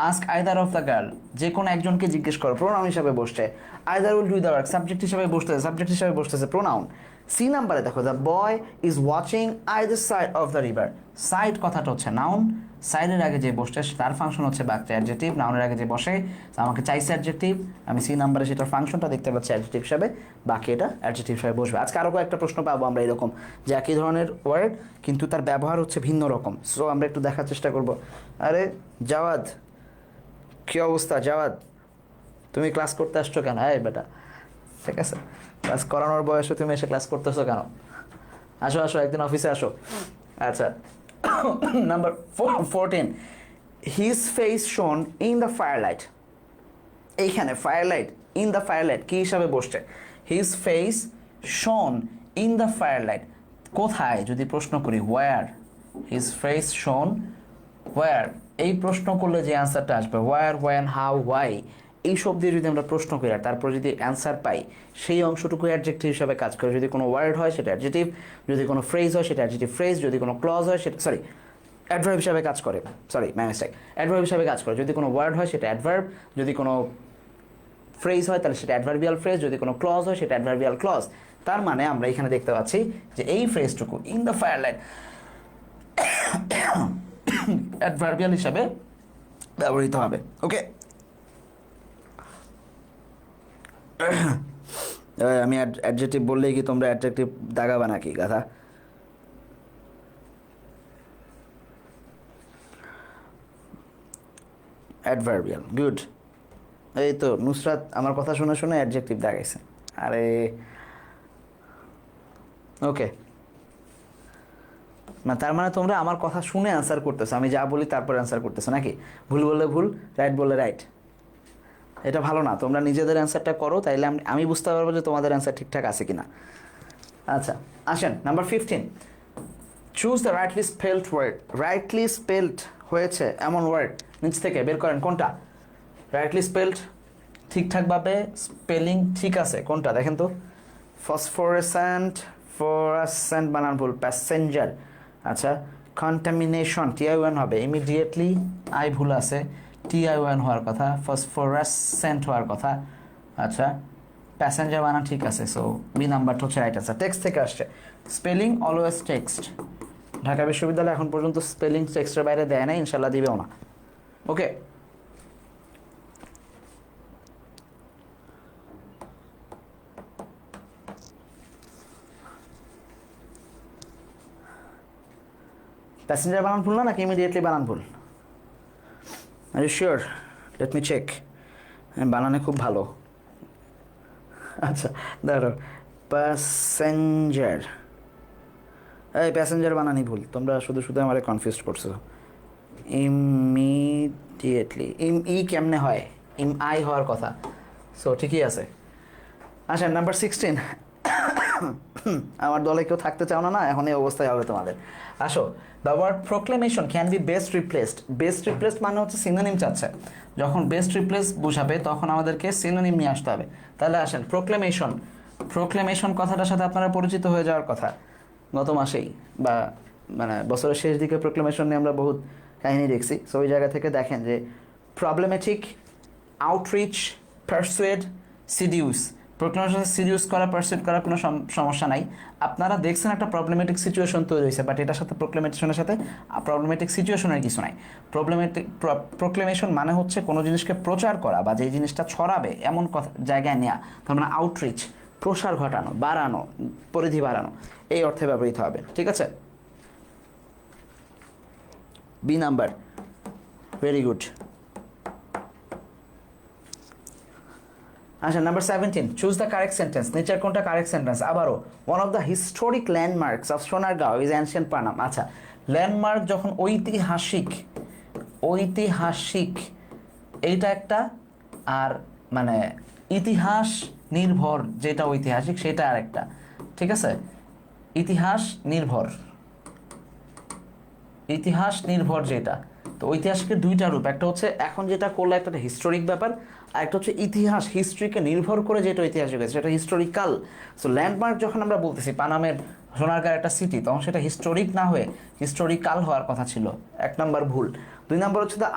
Ask either of the girl, যে কোনো একজনকে জিজ্ঞেস করো, প্রোনাউন হিসাবে বসছে। Either will do the work, subject হিসাবে বসতেছে, সাবজেক্ট হিসাবে বসতেছে প্রোনাউন। সি নাম্বারে দেখো, the boy is watching either side of the river, side কথাটা হচ্ছে নাউন, সাইডের আগে যে বসছে তার ফাংশন হচ্ছে বাক্যে অ্যাডজেক্টিভ, নাউনের আগে যে বসে আমাকে চাইছে অ্যাডজেক্টিভ, আমি সি নাম্বারে সেটার ফাংশনটা দেখতে পাচ্ছি অ্যাডজেক্টিভ হিসাবে, বাকি এটা অ্যাডজেক্টিভ হিসাবে বসবে। আজকে আরও কয়েকটা প্রশ্ন পাবো আমরা এরকম, যে একই ধরনের ওয়ার্ড কিন্তু তার ব্যবহার হচ্ছে ভিন্ন রকম। সো আমরা একটু দেখার চেষ্টা করব। আরে জাওয়াদ, কী অবস্থা জাওয়াদ, তুমি ক্লাস করতে আসছো কেন? হ্যাঁ বেটা, ঠিক আছে, ক্লাস করানোর বয়সে তুমি এসে ক্লাস করতেছো কেন? আসো আসো, একদিন অফিসে আসো। আচ্ছা, number 14, his face shone in the firelight. এইখানে ফায়ারলাইট, ইন দ্য ফায়ারলাইট কী হিসাবে বসছে? His face shone in the firelight, কোথায় যদি প্রশ্ন করি, where, his face shone where, এই প্রশ্ন করলে যে অ্যান্সারটা আসবে ওয়্যার, ওয়েন, হাউ, ওয়াই, এইসব দিয়ে যদি আমরা প্রশ্ন করি আর তারপর যদি অ্যান্সার পাই, সেই অংশটুকু অ্যাডজেক্টিভ হিসাবে কাজ করে। যদি কোনো ওয়ার্ড হয় সেটা অ্যাডজেক্টিভ, যদি কোনো ফ্রেজ হয় সেটা অ্যাডজেক্টিভ ফ্রেজ, যদি কোনো ক্লজ হয় সেটা অ্যাডভার্ব হিসাবে কাজ করে, মাই মিস্টেক, অ্যাডভার্ব হিসাবে কাজ করে। যদি কোনো ওয়ার্ড হয় সেটা অ্যাডভার্ব, যদি কোনো ফ্রেজ হয় তাহলে সেটা অ্যাডভার্বিয়াল ফ্রেজ, যদি কোনো ক্লজ হয় সেটা অ্যাডভার্বিয়াল ক্লজ। তার মানে আমরা এখানে দেখতে পাচ্ছি যে এই ফ্রেজটুকু ইন দ্য ফায়ারলাইট অ্যাডভার্বিয়াল হিসাবে ব্যবহৃত হবে। ওকে, আমি অ্যাডজেক্টিভ বললেই কি তোমরা অ্যাডজেক্টিভ দাগাবা নাকি গাধা? Adverbial, good. এই তো নুসরাত আমার কথা শুনে শুনে অ্যাডজেক্টিভ দাগাইছে। আরে ওকে, না তার মানে তোমরা আমার কথা শুনে অ্যান্সার করতেছো, আমি যা বলি তারপর অ্যান্সার করতেছো নাকি? ভুল বললে ভুল, রাইট বললে রাইট। এটা ভালো না, তোমরা নিজেদের অ্যান্সারটা করো, তাইলে আমি বুঝতে পারবো যে তোমাদের অ্যান্সার ঠিকঠাক আছে কিনা। আচ্ছা আসেন, number 15, choose the rightly spelled word. Rightly spelled হয়েছে এমন ওয়ার্ড নিচ থেকে বের করেন কোনটা। রাইটলি স্পেলড, ঠিকঠাকভাবে স্পেলিং ঠিক আছে কোনটা দেখেন তো। ফসফোরেসেন্ট, ফোরাসেন্ট বানান ভুল। প্যাসেঞ্জার, আচ্ছা। কন্টামিনেশন, TION হবে। ইমিডিয়েটলি আই ভুল আছে, TION হওয়ার কথা, ফসফোরাসেন্ট হওয়ার কথা। আচ্ছা, প্যাসেঞ্জার বানান ঠিক আছে, সো বি নাম্বারটা হচ্ছে রাইট আনসার। টেক্সট থেকে আসছে, স্পেলিং অলওয়েজ টেক্সট। ঢাকা বিশ্ববিদ্যালয় এখন পর্যন্ত স্পেলিং টেক্সটের বাইরে দেয় না, ইনশাল্লাহ দিবেও না। ওকে, প্যাসেঞ্জার বানান ভুল না নাকি ইমিডিয়েটলি বানান ভুল? Are you sure? Let me check. বানানে খুব ভালো। আচ্ছা ধরো, প্যাসেঞ্জার, এই প্যাসেঞ্জার বানানি ভুল, তোমরা শুধু শুধু আমারে কনফিউজ করছো। ইমিডিয়েটলি, ই কেমনে হয়? আই হওয়ার কথা, সো ঠিকই আছে। আচ্ছা, নাম্বার 16, আমার দলে কেউ থাকতে চাও না, না এখন এই অবস্থায় হবে তোমাদের। আসো, the word proclamation can be best replaced. Best replaced মানে হচ্ছে সিনোনিম চাচ্ছে। যখন বেস্ট রিপ্লেস বোঝাবে তখন আমাদেরকে সিনোনিম নিয়ে আসতে হবে। তাহলে আসেন, প্রোক্লেমেশন, প্রোক্লেমেশন কথাটার সাথে আপনারা পরিচিত হয়ে যাওয়ার কথা গত মাসেই, বা মানে বছরের শেষ দিকে প্রোক্লেমেশন নিয়ে আমরা বহুত কাহিনী দেখছি। সো ওই জায়গা থেকে দেখেন যে problematic, outreach, persuade, seduce. Proclamation seduce করা, পারসুয়েড করার কোনো সমস্যা নাই। আপনারা দেখছেন একটা প্রবলেমেটিক সিচুয়েশন তৈরি হয়েছে, বাট এটার সাথে প্রোক্লেমেশনের সাথে প্রবলেমেটিক সিচুয়েশনের কিছু নাই। প্রোক্লেমেশন মানে হচ্ছে কোনো জিনিসকে প্রচার করা বা যে জিনিসটা ছড়াবে এমন কথা জায়গায় নেওয়া, তার মানে আউটরিচ, প্রসার ঘটানো, বাড়ানো, পরিধি বাড়ানো, এই অর্থে ব্যবহৃত হবে। ঠিক আছে, বি নাম্বার, ভেরি গুড। আচ্ছা, number 17, choose the correct sentence. নিচের কোনটা কারেক্ট সেন্টেন্স? আবারও, one of the historic landmarks of Sonargaon is ancient Panam. আচ্ছা, ল্যান্ডমার্ক যখন ঐতিহাসিক, ঐতিহাসিক এইটা একটা, আর মানে ইতিহাস নির্ভর যেটা ঐতিহাসিক সেটা আরেকটা। ঠিক আছে, ইতিহাস নির্ভর, ইতিহাস নির্ভর যেটা, তো তো ঐতিহাসিকের দুইটা রূপ, একটা হচ্ছে এখন যেটা করলে একটা হিস্টোরিক ব্যাপার, আর একটা হচ্ছে ইতিহাস, হিস্ট্রিকে নির্ভর করে যেটা ঐতিহাসিক হয়েছে সেটা হিস্টোরিক্যাল। সো ল্যান্ডমার্ক যখন আমরা বলতেছি পানামের সোনারগাঁর একটা সিটি, তখন সেটা হিস্টোরিক না হয়ে হিস্টোরিক্যাল হওয়ার কথা ছিল, এক নাম্বার ভুল। দুই নাম্বার হচ্ছে দ্য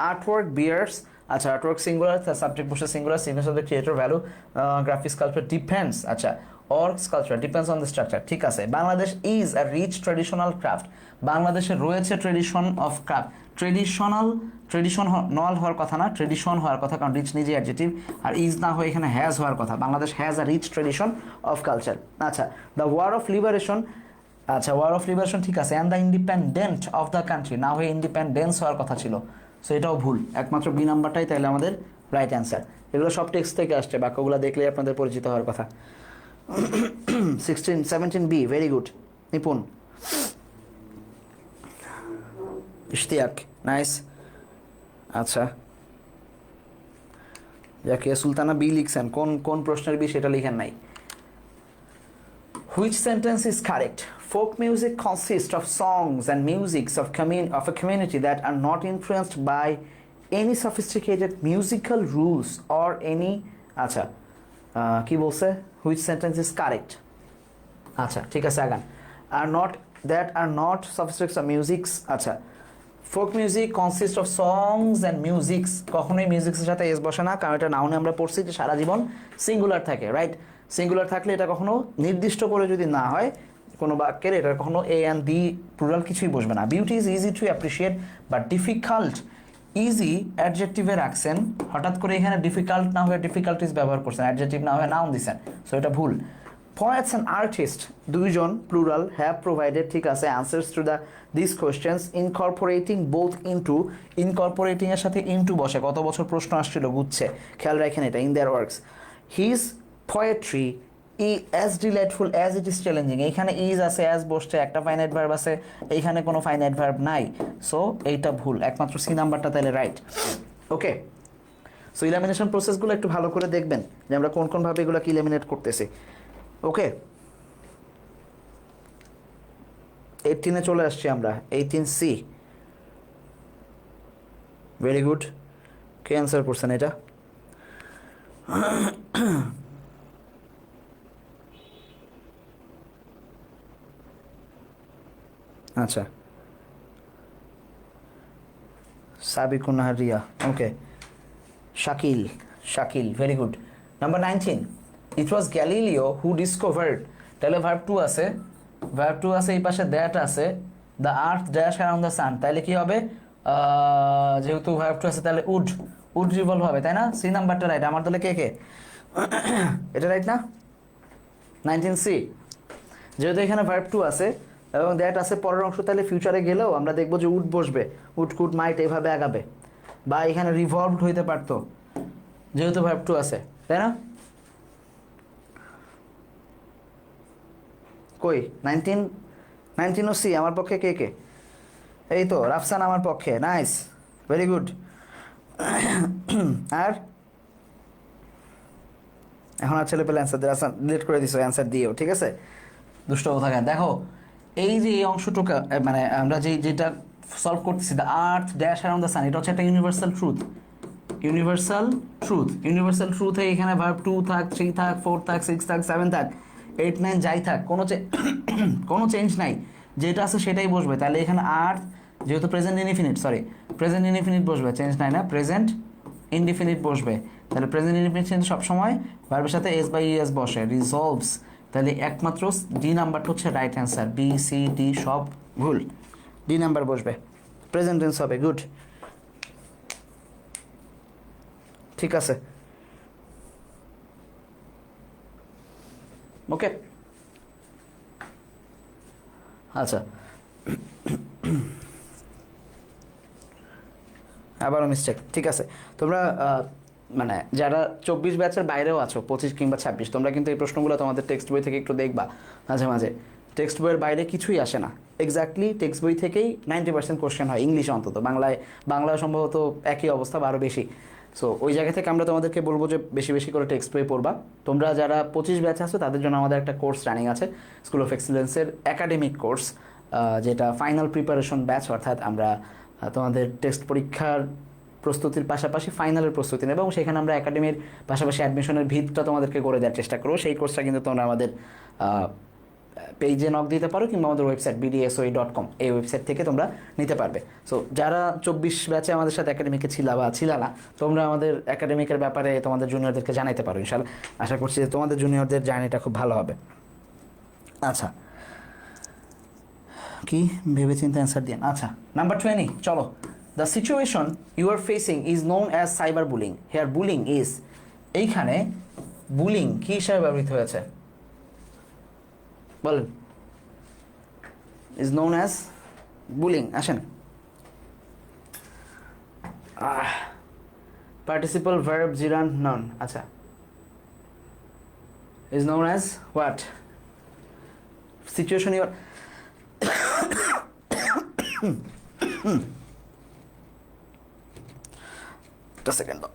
আর্টওয়ার্ক বিয়ার্স, আচ্ছা আর্টওয়ার্ক সিঙ্গুলার, সাবজেক্ট বসে singular, signature of the creator, value graphics culture depends, আচ্ছা অর্ক sculpture depends on the structure, ঠিক আছে। Bangladesh is a rich traditional craft, বাংলাদেশে রয়েছে ট্রেডিশন অফ ক্রাফট, ট্রেডিশন নল হওয়ার কথা না, ট্রেডিশন হওয়ার কথা, কারণ রিচ নিজে অ্যাডজেক্টিভ, আর ইজ না হয়ে এখানে হ্যাজ হওয়ার কথা। Bangladesh has a rich tradition of culture. আচ্ছা দ্য ওয়ার অফ লিবারেশন, আচ্ছা ওয়ার অফ লিবারেশন ঠিক আছে, and the independent of the country না হয়ে ইন্ডিপেন্ডেন্স হওয়ার কথা ছিল, সো এটাও ভুল, একমাত্র বি নাম্বারটাই তাহলে আমাদের রাইট অ্যান্সার। এগুলো সব টেক্সট থেকে আসছে, বাক্যগুলো দেখলেই আপনাদের পরিচিত হওয়ার কথা। 17 বি, ভেরি গুড নিপুণ। ইশতিয়াক, নাইস। আচ্ছা জাকিয়া সুলতানা বি লিখছেন, কোন কোন প্রশ্নের বি সেটা লিখেন নাই। Which sentence is correct? Folk music consists of songs and musics of a community that are not influenced by any sophisticated musical rules or any, আচ্ছা কি বলছে, which sentence is correct? আচ্ছা ঠিক আছে, আগান। are not sophisticated musics, আচ্ছা folk music consist of songs and musics, কখনোই মিউজিক্সের সাথে এস বসে না, কারণ এটা নাউনে আমরা পড়ছি যে সারা জীবন সিঙ্গুলার থাকে, রাইট। সিঙ্গুলার থাকলে এটা কখনো নির্দিষ্ট করে যদি না হয় কোনো বাক্যের, এটা কখনো এ অ্যান্ড দি প্লুরাল কিছুই বসবে না। Beauty is easy to appreciate but difficult, easy অ্যাডজেক্টিভে রাখছেন, হঠাৎ করে এখানে ডিফিকাল্ট না হয়ে ডিফিকাল্টিস ব্যবহার করছেন, অ্যাডজেক্টিভ না হয়ে নাউন দিছেন, সো এটা ভুল। Poets and artists, দুইজন প্লুরাল, have provided, ঠিক আছে, answers to these questions incorporating both into, incorporating এর সাথে into বসে, কত বছর প্রশ্ন আসছিল বুঝছে, খেয়াল রাখেন এটা, in their works. His poetry as delightful as it is challenging, এইখানে is আছে, as বসছে, একটা ফাইনাইট ভার্ব আছে, এইখানে কোনো ফাইনাইট ভার্ব নাই, সো এইটা ভুল, একমাত্র সি নাম্বারটা তাহলে রাইট। ওকে, সো ইলামিনেশন প্রসেসগুলো একটু ভালো করে দেখবেন যে আমরা কোন কোন ভাবে এগুলোকে ইলামিনেট করতেছি। ওকে 18-এ চলে আসছি আমরা, 18C, ভেরি গুড। কে অ্যান্সার করছেন এটা? আচ্ছা Sabikun Riya, okay. Shakil, very good. Number 19, it was Galileo who discovered, তাহলে ভার্ব টু আছে, এই পাশে দ্যাট আছে, the earth dash around the sun, তাহলে কি হবে, যেহেতু ভার্ব টু আছে তাহলে উড রিভলভ হবে, তাই না? সি নাম্বারটা রাইট। আমার তাহলে কে এটা রাইট না? 19C, যেহেতু এখানে ভার্ব টু আছে এবং দ্যাট আছে পরের অংশ, তাহলে ফিউচারে গেলেও আমরা দেখবো যে উড বসবে, উড কুড মাইট এইভাবে আগাবে, বা এখানে রিভলভড হইতে পারতো যেহেতু ভার্ব টু আছে, তাই না? কই 19C আমার পক্ষে কে? এই তো রাফসান আমার পক্ষে, নাইস, ভেরি গুড। আর এখন আর ছেলে পেলে অ্যান্সার দিয়ে ডিলিট করে দিছো, অ্যান্সার দিও, ঠিক আছে, দুষ্ট থাকে। দেখো এই যে এই অংশটুকু, মানে আমরা যেটা সলভ করতেছি, the earth dash around the সান, এটা হচ্ছে একটা ইউনিভার্সাল ট্রুথে এখানে ভার্ব 2 থাক, 3 থাক, 4 থাক, 6 থাক, 7 থাক, 8 9 যাই থাক, কোনো চেঞ্জ নাই, যেটা আছে সেটাই বসবে। তাহলে এখানে আর্থ যেহেতু প্রেজেন্ট ইনডিফিনিট বসবে, চেঞ্জ নাই না, প্রেজেন্ট ইনডিফিনিট বসবে, তাহলে প্রেজেন্ট ইনডিফিনিট সবসময় ভার্বের সাথে এস বাই ইএস বসে, রিজলভস, তাহলে একমাত্র ডি নাম্বারটা হচ্ছে right answer, B C D সব ভুল, ডি নাম্বার বসবে, প্রেজেন্ট টেন্স হবে, গুড, ঠিক আছে, ওকে। আচ্ছা আবারও মিস্টেক, ঠিক আছে। তোমরা মানে যারা 24 ব্যাচের বাইরেও আছো, 25 কিংবা 26, তোমরা কিন্তু এই প্রশ্নগুলো তোমাদের টেক্সট বই থেকে একটু দেখবা মাঝে মাঝে, টেক্সট বইয়ের বাইরে কিছুই আসে না, এক্স্যাক্টলি টেক্সট বই থেকেই 90% কোশ্চেন হয়, ইংলিশে অন্তত, বাংলায় সম্ভবত একই অবস্থা বা আরও বেশি। সো ওই জায়গা থেকে আমরা তোমাদেরকে বলবো যে বেশি বেশি করে টেক্সট বই পড়বা। তোমরা যারা 25 ব্যাচ আছো তাদের জন্য আমাদের একটা কোর্স রানিং আছে, স্কুল অফ এক্সেলেন্সের একাডেমিক কোর্স, যেটা ফাইনাল প্রিপারেশন ব্যাচ, অর্থাৎ আমরা তোমাদের টেস্ট পরীক্ষার প্রস্তুতির পাশাপাশি ফাইনালের প্রস্তুতি নেবে এবং সেখানে আমরা একাডেমির পাশাপাশি অ্যাডমিশনের ভিতটা তোমাদেরকে করে দেওয়ার চেষ্টা করবো। সেই কোর্সটা কিন্তু তোমরা আমাদের পেজে নক দিতে পারো কিংবা আমাদের ওয়েবসাইট bdsoi.com এই ওয়েবসাইট থেকে তোমরা নিতে পারবে। সো যারা 24 ব্যাচে আমাদের সাথে একাডেমিকে ছিল না, তোমরা আমাদের একাডেমিকের ব্যাপারে তোমাদের জুনিয়রদেরকে জানাইতে পারো। ইনশাআল্লাহ আশা করছি যে তোমাদের জুনিয়রদের জার্নিটা খুব ভালো হবে। আচ্ছা, কি ভেবে চিন্তা অ্যান্সার দিন। আচ্ছা, নাম্বার 20, চলো। The situation you are facing is known as cyber bullying. Here bullying is, এইখানে বুলিং কী হিসাবে ব্যবহৃত হয়েছে বলেন? ইজ নোন অ্যাজ বুলিং, আসেন। Participle verb gerund non. আচ্ছা, is known as what? Situation your একটা সেকেন্ড দাও।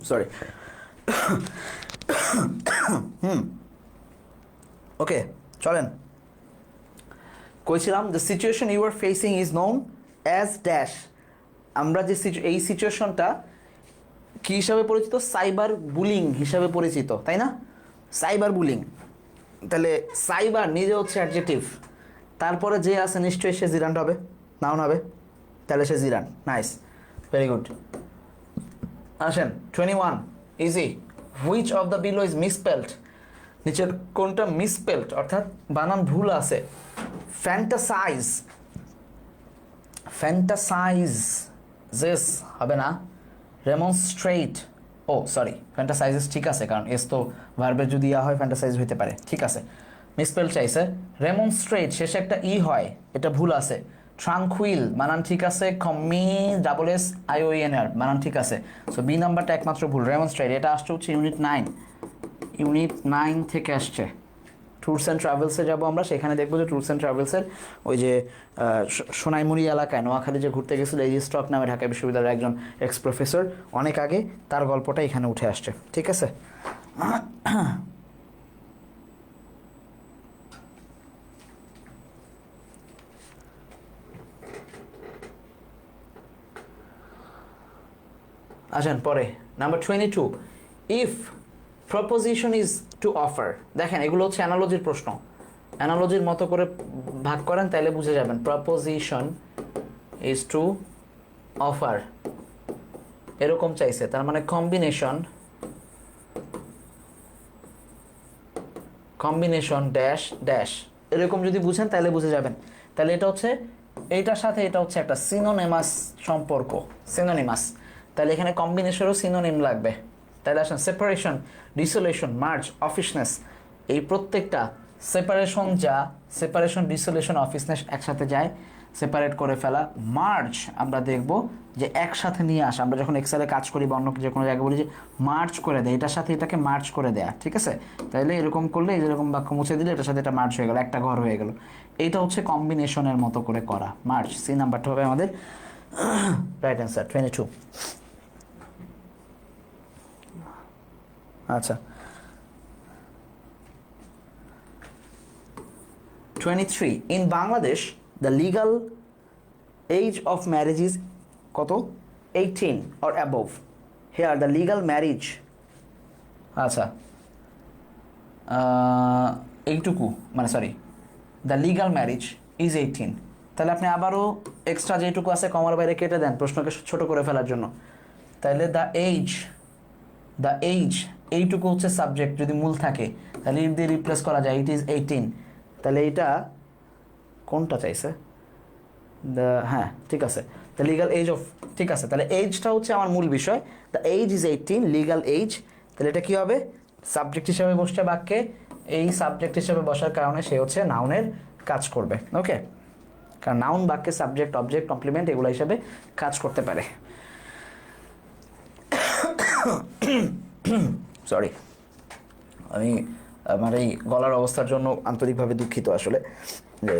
সরি। ওকে, চলেন। কইছিলাম the situation you are facing is known as dash. আমরা যে এই সিচুয়েশনটা কী হিসাবে পরিচিত? সাইবার বুলিং হিসাবে পরিচিত, তাই না? Cyber bullying. তাহলে সাইবার নিজে হচ্ছে অ্যাডজেক্টিভ, তারপরে যে আছে নিশ্চয়ই সে জিরান্ট হবে, নাউন হবে, তাহলে সে জিরান। Nice, very good. আসেন 21, easy. Which of the below is misspelled? নিচের কোনটা মিসপেল্ড অর্থাৎ বানান ভুল আছে? ফ্যান্টাসাইজ, ফ্যান্টাসাইজেস হবে না, রেমনস্ট্রেট। ও সরি, ফ্যান্টাসাইজেস ঠিক আছে, কারণ এস তো ভার্বে যদি ইয়া হয় ফ্যান্টাসাইজ হইতে পারে, ঠিক আছে। মিসপেল চাইছে। রেমনস্ট্রেট শেষে একটা ই হয়, এটা ভুল আছে। ট্রাঙ্কুইল বানান ঠিক আছে, কমি ডাবল এস IOENR বানান ঠিক আছে। সো বি নাম্বারটা একমাত্র ভুল। রেমনস্ট্রেট এটা আসছে হচ্ছে ইউনিট 9 থেকে আসছে। ট্যুরস অ্যান্ড ট্রাভেলসে যাবো আমরা, সেখানে দেখবো যে ট্যুরস অ্যান্ড ট্রাভেলসের ওই যে সোনাইমুড়ি এলাকায় নোয়াখালী যে ঘুরতে গেছিলো এই যে স্টক নামে ঢাকা বিশ্ববিদ্যালয়ের একজন এক্স প্রফেসর, অনেক আগে, তার গল্পটা এখানে উঠে আসছে, ঠিক আছে। আসেন পরে, number 22, if proposition is to offer. দেখেন এগুলো হচ্ছে অ্যানালজির প্রশ্ন, অ্যানালজির মতো করে ভাগ করেন তাইলে বুঝে যাবেন। প্রপোজিশন ইজ টু অফার এরকম চাইছে, তার মানে কম্বিনেশন ড্যাশ ড্যাশ এরকম যদি বুঝেন তাহলে বুঝে যাবেন। তাহলে এটা হচ্ছে এইটার সাথে এটা হচ্ছে একটা সিনোনিমাস সম্পর্ক, সিনোনিমাস। তাহলে এখানে কম্বিনেশনেরও সিনোনিম লাগবে। তাহলে আসেন সেপারেশন, ডিসোলেশন, মার্জ, অফিসনেস, এই প্রত্যেকটা সেপারেশন, ডিসোলেশন, অফিসনেস একসাথে যায়, সেপারেট করে ফেলা। মার্জ আমরা দেখব যে একসাথে নিয়ে আসা, আমরা যখন এক্সেলে কাজ করি বা অন্য যে কোনো জায়গায় বলি যে মার্জ করে দেয়, এটার সাথে এটাকে মার্জ করে দেয়া, ঠিক আছে। তাহলে এরকম করলে যেরকম বাক্য মুছে দিলে এটার সাথে এটা মার্জ হয়ে গেল, একটা ঘর হয়ে গেল। এইটা হচ্ছে কম্বিনেশনের মতো করে করা, মার্জ। সি নাম্বারটা হবে আমাদের রাইট অ্যান্সার, 22। আচ্ছা 23, in Bangladesh the legal age of marriage is কত? 18 or above. Here the legal marriage, আচ্ছা এইটুকু মানে sorry, the legal marriage is 18। তাহলে আপনি আবারও এক্সট্রা যেটুকু আছে কমার বাইরে কেটে দেন প্রশ্নকে ছোট করে ফেলার জন্য। তাহলে দ্য এইজ এইটুকু হচ্ছে সাবজেক্ট, যদি মূল থাকে তাহলে ইট দিয়ে রিপ্লেস করা যায়, ইট ইজ 18। তাহলে এটা কোনটা চাইছে? হ্যাঁ ঠিক আছে, দ্য লিগাল এজ অফ, ঠিক আছে। তাহলে এজটা হচ্ছে আমার মূল বিষয়, the age is 18, legal age. তাহলে এটা কী হবে? সাবজেক্ট হিসাবে বসছে বাক্যে, এই সাবজেক্ট হিসাবে বসার কারণে সে হচ্ছে নাউনের কাজ করবে, ওকে। কারণ নাউন বাক্যে সাবজেক্ট, অবজেক্ট, কমপ্লিমেন্ট এগুলো হিসাবে কাজ করতে পারে। সরি, আমি আমার এই গলার অবস্থার জন্য আন্তরিকভাবে দুঃখিত আসলে। যে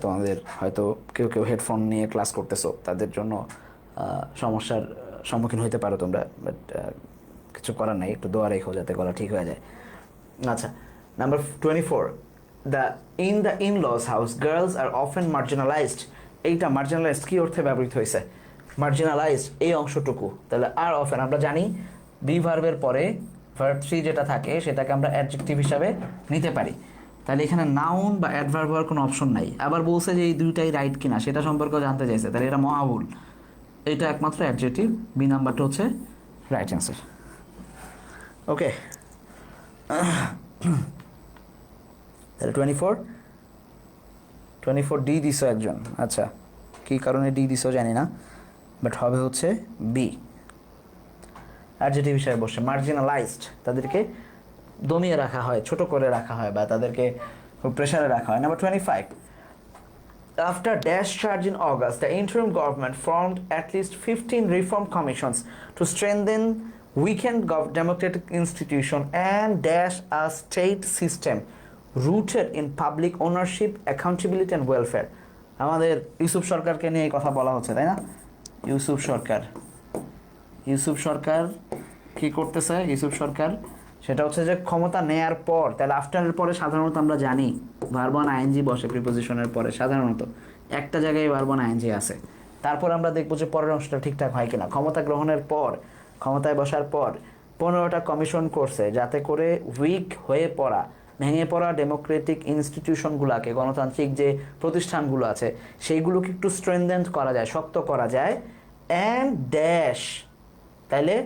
তোমাদের হয়তো কেউ কেউ হেডফোন নিয়ে ক্লাস করতেছো, তাদের জন্য সমস্যার সম্মুখীন হতে পারো তোমরা, বাট কিছু করার নাই, একটু দোয়া রেখো যাতে গলা ঠিক হয়ে যায়। আচ্ছা, number 24, the in-loss house girls are often marginalised. এইটা মার্জিনালাইজড কী অর্থে ব্যবহৃত হয়েছে? মার্জিনালাইজড এই অংশটুকু, তাহলে আর অফেন আমরা জানি বি ভার্বের পরে ভার্ব 3 যেটা থাকে সেটাকে আমরা অ্যাডজেক্টিভ হিসাবে নিতে পারি। তাহলে এখানে নাউন বা অ্যাডভার্ব হওয়ার কোনো অপশন নাই। আবার বলছে যে এই দুইটাই রাইট কিনা সেটা সম্পর্কেও জানতে চাইছে, তাহলে এটা মহাভুল, এটা একমাত্র অ্যাডজেক্টিভ, বি নাম্বারটা হচ্ছে রাইট অ্যান্সার। ওকে, তাহলে 24 ডি দিছো একজন। আচ্ছা, কী কারণে ডি দিছো জানি না, বাট হবে হচ্ছে বি, অ্যাডজেক্টিভ হিসাবে বসে। মার্জিনালাইজড তাদেরকে দমিয়ে রাখা হয়, ছোট করে রাখা হয়, বা তাদেরকে প্রেশারে রাখা হয়। Number 25, after dash charge in August, the interim government formed at least 15 reform commissions to strengthen weakened democratic institution and dash a state system rooted in public ownership, accountability and welfare. আমাদের ইউসুফ সরকারকে নিয়ে এই কথা বলা হচ্ছে, তাই না? ইউসুফ সরকার কি করতেছে? ইউসুফ সরকার সেটা হচ্ছে যে ক্ষমতা নেয়ার পর, তাহলে আফটারের পরে সাধারণত আমরা জানি ভার্ব অন আইএনজি বসে প্রিপোজিশনের পরে, সাধারণত একটা জায়গায় ভার্ব অন আইএনজি আছে। তারপর আমরা দেখবো যে পরের অংশটা ঠিকঠাক হয় কিনা। ক্ষমতা গ্রহণের পর, ক্ষমতায় বসার পর 15টা কমিশন করছে যাতে করে উইক হয়ে পড়া, ভেঙে পড়া ডেমোক্রেটিক ইনস্টিটিউশনগুলোকে, গণতান্ত্রিক যে প্রতিষ্ঠানগুলো আছে সেইগুলোকে একটু স্ট্রেংথেন করা যায়, শক্ত করা যায়। অ্যান্ড ড্যাশ, তাইলে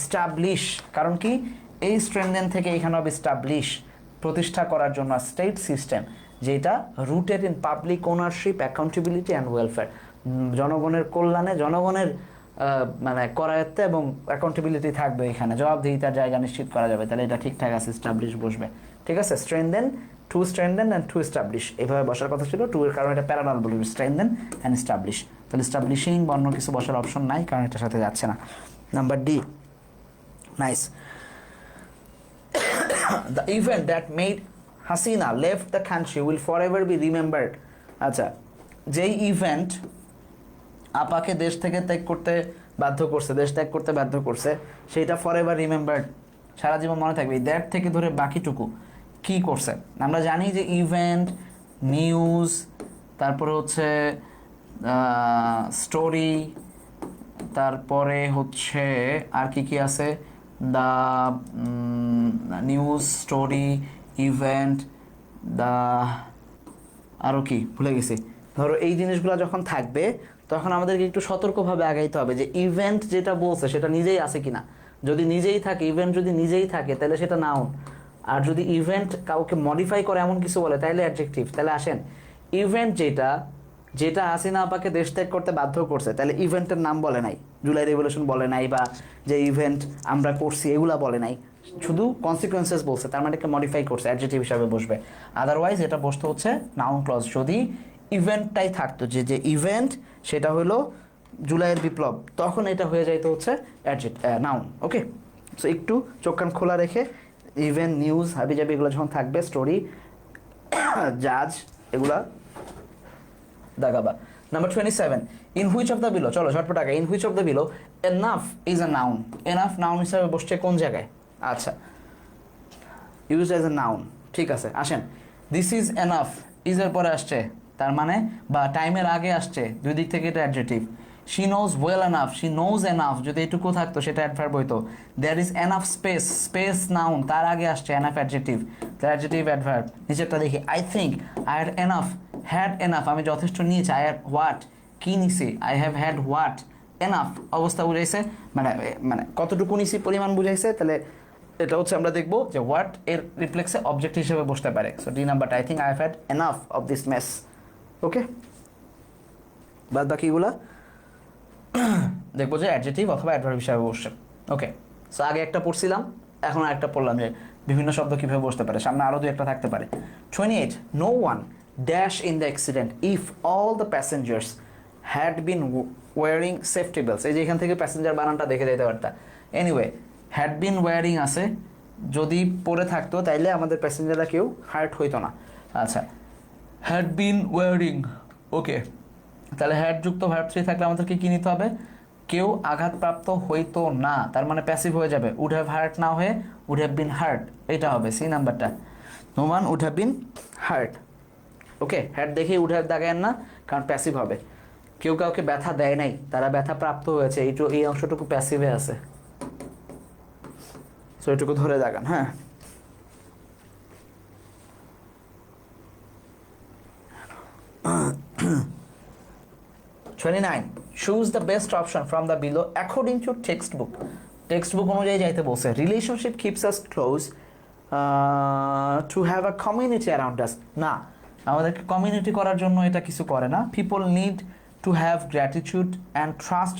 স্টাবলিশ, কারণ কি এই স্ট্রেংথেন থেকে এখানে হবে স্টাবলিশ, প্রতিষ্ঠা করার জন্য স্টেট সিস্টেম যেটা rooted in public ownership, accountability and welfare, জনগণের কল্যাণে, জনগণের মানে করায়ত্তে এবং অ্যাকাউন্টেবিলিটি থাকবে, এখানে জবাবদিহিতার জায়গা নিশ্চিত করা যাবে। তাহলে এটা ঠিকঠাক আছে, স্টাবলিশ বসবে। ঠিক আছে, strengthen, to strengthen and to establish, এইভাবে বসার কথা ছিল। টু এর কারণ এটা প্যারালাল বলবে, স্ট্রেংথেন অ্যান্ড স্টাবলিশ। তাহলে স্টাবলিশিং বর্ণ কিছু বসার অপশন নাই, কারণ এটার সাথে যাচ্ছে না। Number D, nice. The event that made Hasina left the country will forever be remembered. আচ্ছা, যেই ইভেন্ট আপাকে দেশ থেকে ত্যাগ করতে বাধ্য করছে, দেশ ত্যাগ করতে বাধ্য করছে, সেইটা ফরএভার রিমেম্বার্ড, সারা জীবন মনে থাকবে। দ্যাট থেকে ধরে বাকিটুকু কি করছে আমরা জানি যে ইভেন্ট, নিউজ, তারপরে হচ্ছে স্টোরি, তারপরে হচ্ছে আর কি কি আছে, the news, story, event, the আরও কি ভুলে গেছি। ধরো এই জিনিসগুলো যখন থাকবে তখন আমাদেরকে একটু সতর্কভাবে আগাইতে হবে যে ইভেন্ট যেটা বলছে সেটা নিজেই আছে কিনা। যদি নিজেই থাকে, ইভেন্ট যদি নিজেই থাকে তাহলে সেটা নাউন, আর যদি ইভেন্ট কাউকে মডিফাই করে এমন কিছু বলে তাহলে অ্যাডজেক্টিভ। তাহলে আসেন, ইভেন্ট যেটা হাসিনা আপাকে দেশ ত্যাগ করতে বাধ্য করছে, তাহলে ইভেন্টের নাম বলে নাই, জুলাই রেভলিউশন বলে নাই, বা যে ইভেন্ট আমরা করছি এগুলা বলে নাই, শুধু কনসিকুয়েন্সেস বলছে, তার মানে এটাকে মডিফাই করছে, অ্যাডজেক্টিভ হিসাবে বসবে। আদারওয়াইজ এটা বসতে হচ্ছে নাউন ক্লজ। যদি ইভেন্টটাই থাকতো, যে ইভেন্ট সেটা হলো জুলাইয়ের বিপ্লব, তখন এটা হয়ে যাইতো হচ্ছে নাউন। ওকে, সো একটু চোখ কান খোলা রেখে ইভেন্ট, নিউজ, হাবিজাবি এগুলো যখন থাকবে, স্টোরি, জাজ, এগুলা দাগাবা। Number 27, in which of the below, চলো ঝটপট আগে, in which of the below enough is a noun. Enough noun হিসাবে বসছে কোন জায়গায়? আচ্ছা, ইউজ অ্যাজ এ নাউন, ঠিক আছে। আসেন, দিস ইজ এনাফ, ইজ এর পরে আসছে, তার মানে বা টাইমের আগে আসছে, দুই দিক থেকে এটা adjective. She knows well enough, she knows enough, যদি এটুকু থাকতো সেটা অ্যাডভার্ব হইতো। There is enough space, space noun, তার আগে আসছে এনাফ অ্যাডজেক্টিভ, অ্যাডজেক্টিভ অ্যাডভার্ব। নিচেরটা দেখি, I think, I had enough, had enough, আমি যথেষ্ট নিয়েছি। আই হ্যাড হোয়াট, কি নিছি, I have had what, enough অবস্থা বুঝাইছে, মানে মানে কতটুকু নিছি পরিমাণ বুঝাইছে। তাহলে এটা হচ্ছে আমরা দেখবো যে হোয়াট এর রিফ্লেক্সে অবজেক্ট হিসেবে বসতে পারে। সো ডি নাম্বারটা, I think I have had enough of this mess. Okay, বাদ বাকিগুলা দেখবো যে অ্যাডজেক্টিভ অথবা অ্যাডভার্ব হিসাবে বসছে। ওকে, সো আগে একটা পড়ছিলাম, এখন আরেকটা পড়লাম যে বিভিন্ন শব্দ কীভাবে বসতে পারে, সামনে আরও 2-1টা থাকতে পারে। 28, no one dash in the accident if all the passengers had been wearing safety belts. এই যে এখান থেকে প্যাসেঞ্জার বানানটা দেখে যেতে পারতা। এনিওয়ে, হ্যাড বিন ওয়ারিং আছে, যদি পরে থাকতো তাইলে আমাদের প্যাসেঞ্জাররা কেউ হার্ট হইতো না। আচ্ছা, হ্যাড বিন ওয়ারিং। ওকে, তাহলে হ্যাড যুক্ত ভার্ব থ্রি থাকলে আমাদেরকে কি নিতে হবে? কেউ আঘাতপ্রাপ্ত হইতো না, তার মানে প্যাসিভ হয়ে যাবে। উড হ্যাভ হার্ট না হয়ে উড হ্যাভ বিন হার্ট, এটা হবে সি নাম্বারটা। No one would have been hurt. Okay, had দেখে উড হ্যাভ দাগায়েন না, কারণ প্যাসিভ হবে। কেউ কাউকে ব্যথা দেয় নাই, তারা ব্যথা প্রাপ্ত হয়েছে, এই অংশটুকু প্যাসিভে আছে, সো এটুকু ধরে দাগান। হ্যাঁ, choose the best option from the below according to text book. Text book অনুযায়ী যাইতে বলছে। Relationship keeps us close to have a community around us. না, আমাদেরকে কমিউনিটি করার জন্য এটা কিছু করে না। People need to have gratitude and trust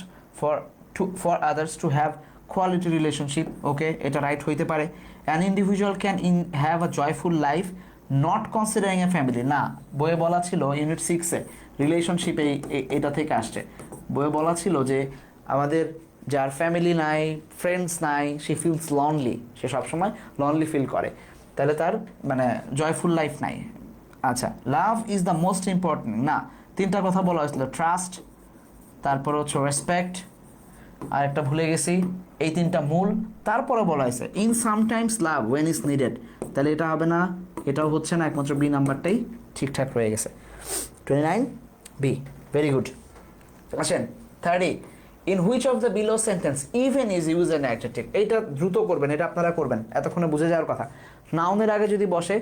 for others to have quality relationship. Okay, এটা রাইট হইতে পারে। An individual can have a joyful life not considering a family. না, বইয়ে বলা ছিল ইউনিট 6-এ রিলেশনশিপ এটা থেকে আসছে। বইয়ে বলা ছিল যে আমাদের যার ফ্যামিলি নাই, ফ্রেন্ডস নাই, সে ফিলস লনলি, সে সবসময় লনলি ফিল করে, তাহলে তার মানে জয়ফুল লাইফ নাই। আচ্ছা, love is the most important. না, তিনটা কথা বলা হয়েছিল, ট্রাস্ট, তারপর হচ্ছে রেসপেক্ট, আর একটা ভুলে গেছি, এই তিনটা মূল। তারপরে বলা হয়েছে in sometimes love when is needed, তাহলে এটা হবে না, এটাও হচ্ছে না, একমাত্র বি নাম্বারটাই ঠিকঠাক রয়ে গেছে। 29 বি, ভেরি গুড। আসেন 30, in which of the below sentence even is use an adjective. এইটা দ্রুত করবেন, এটা আপনারা করবেন, এতক্ষণে বুঝে যাওয়ার কথা। নাউনের আগে যদি বসে,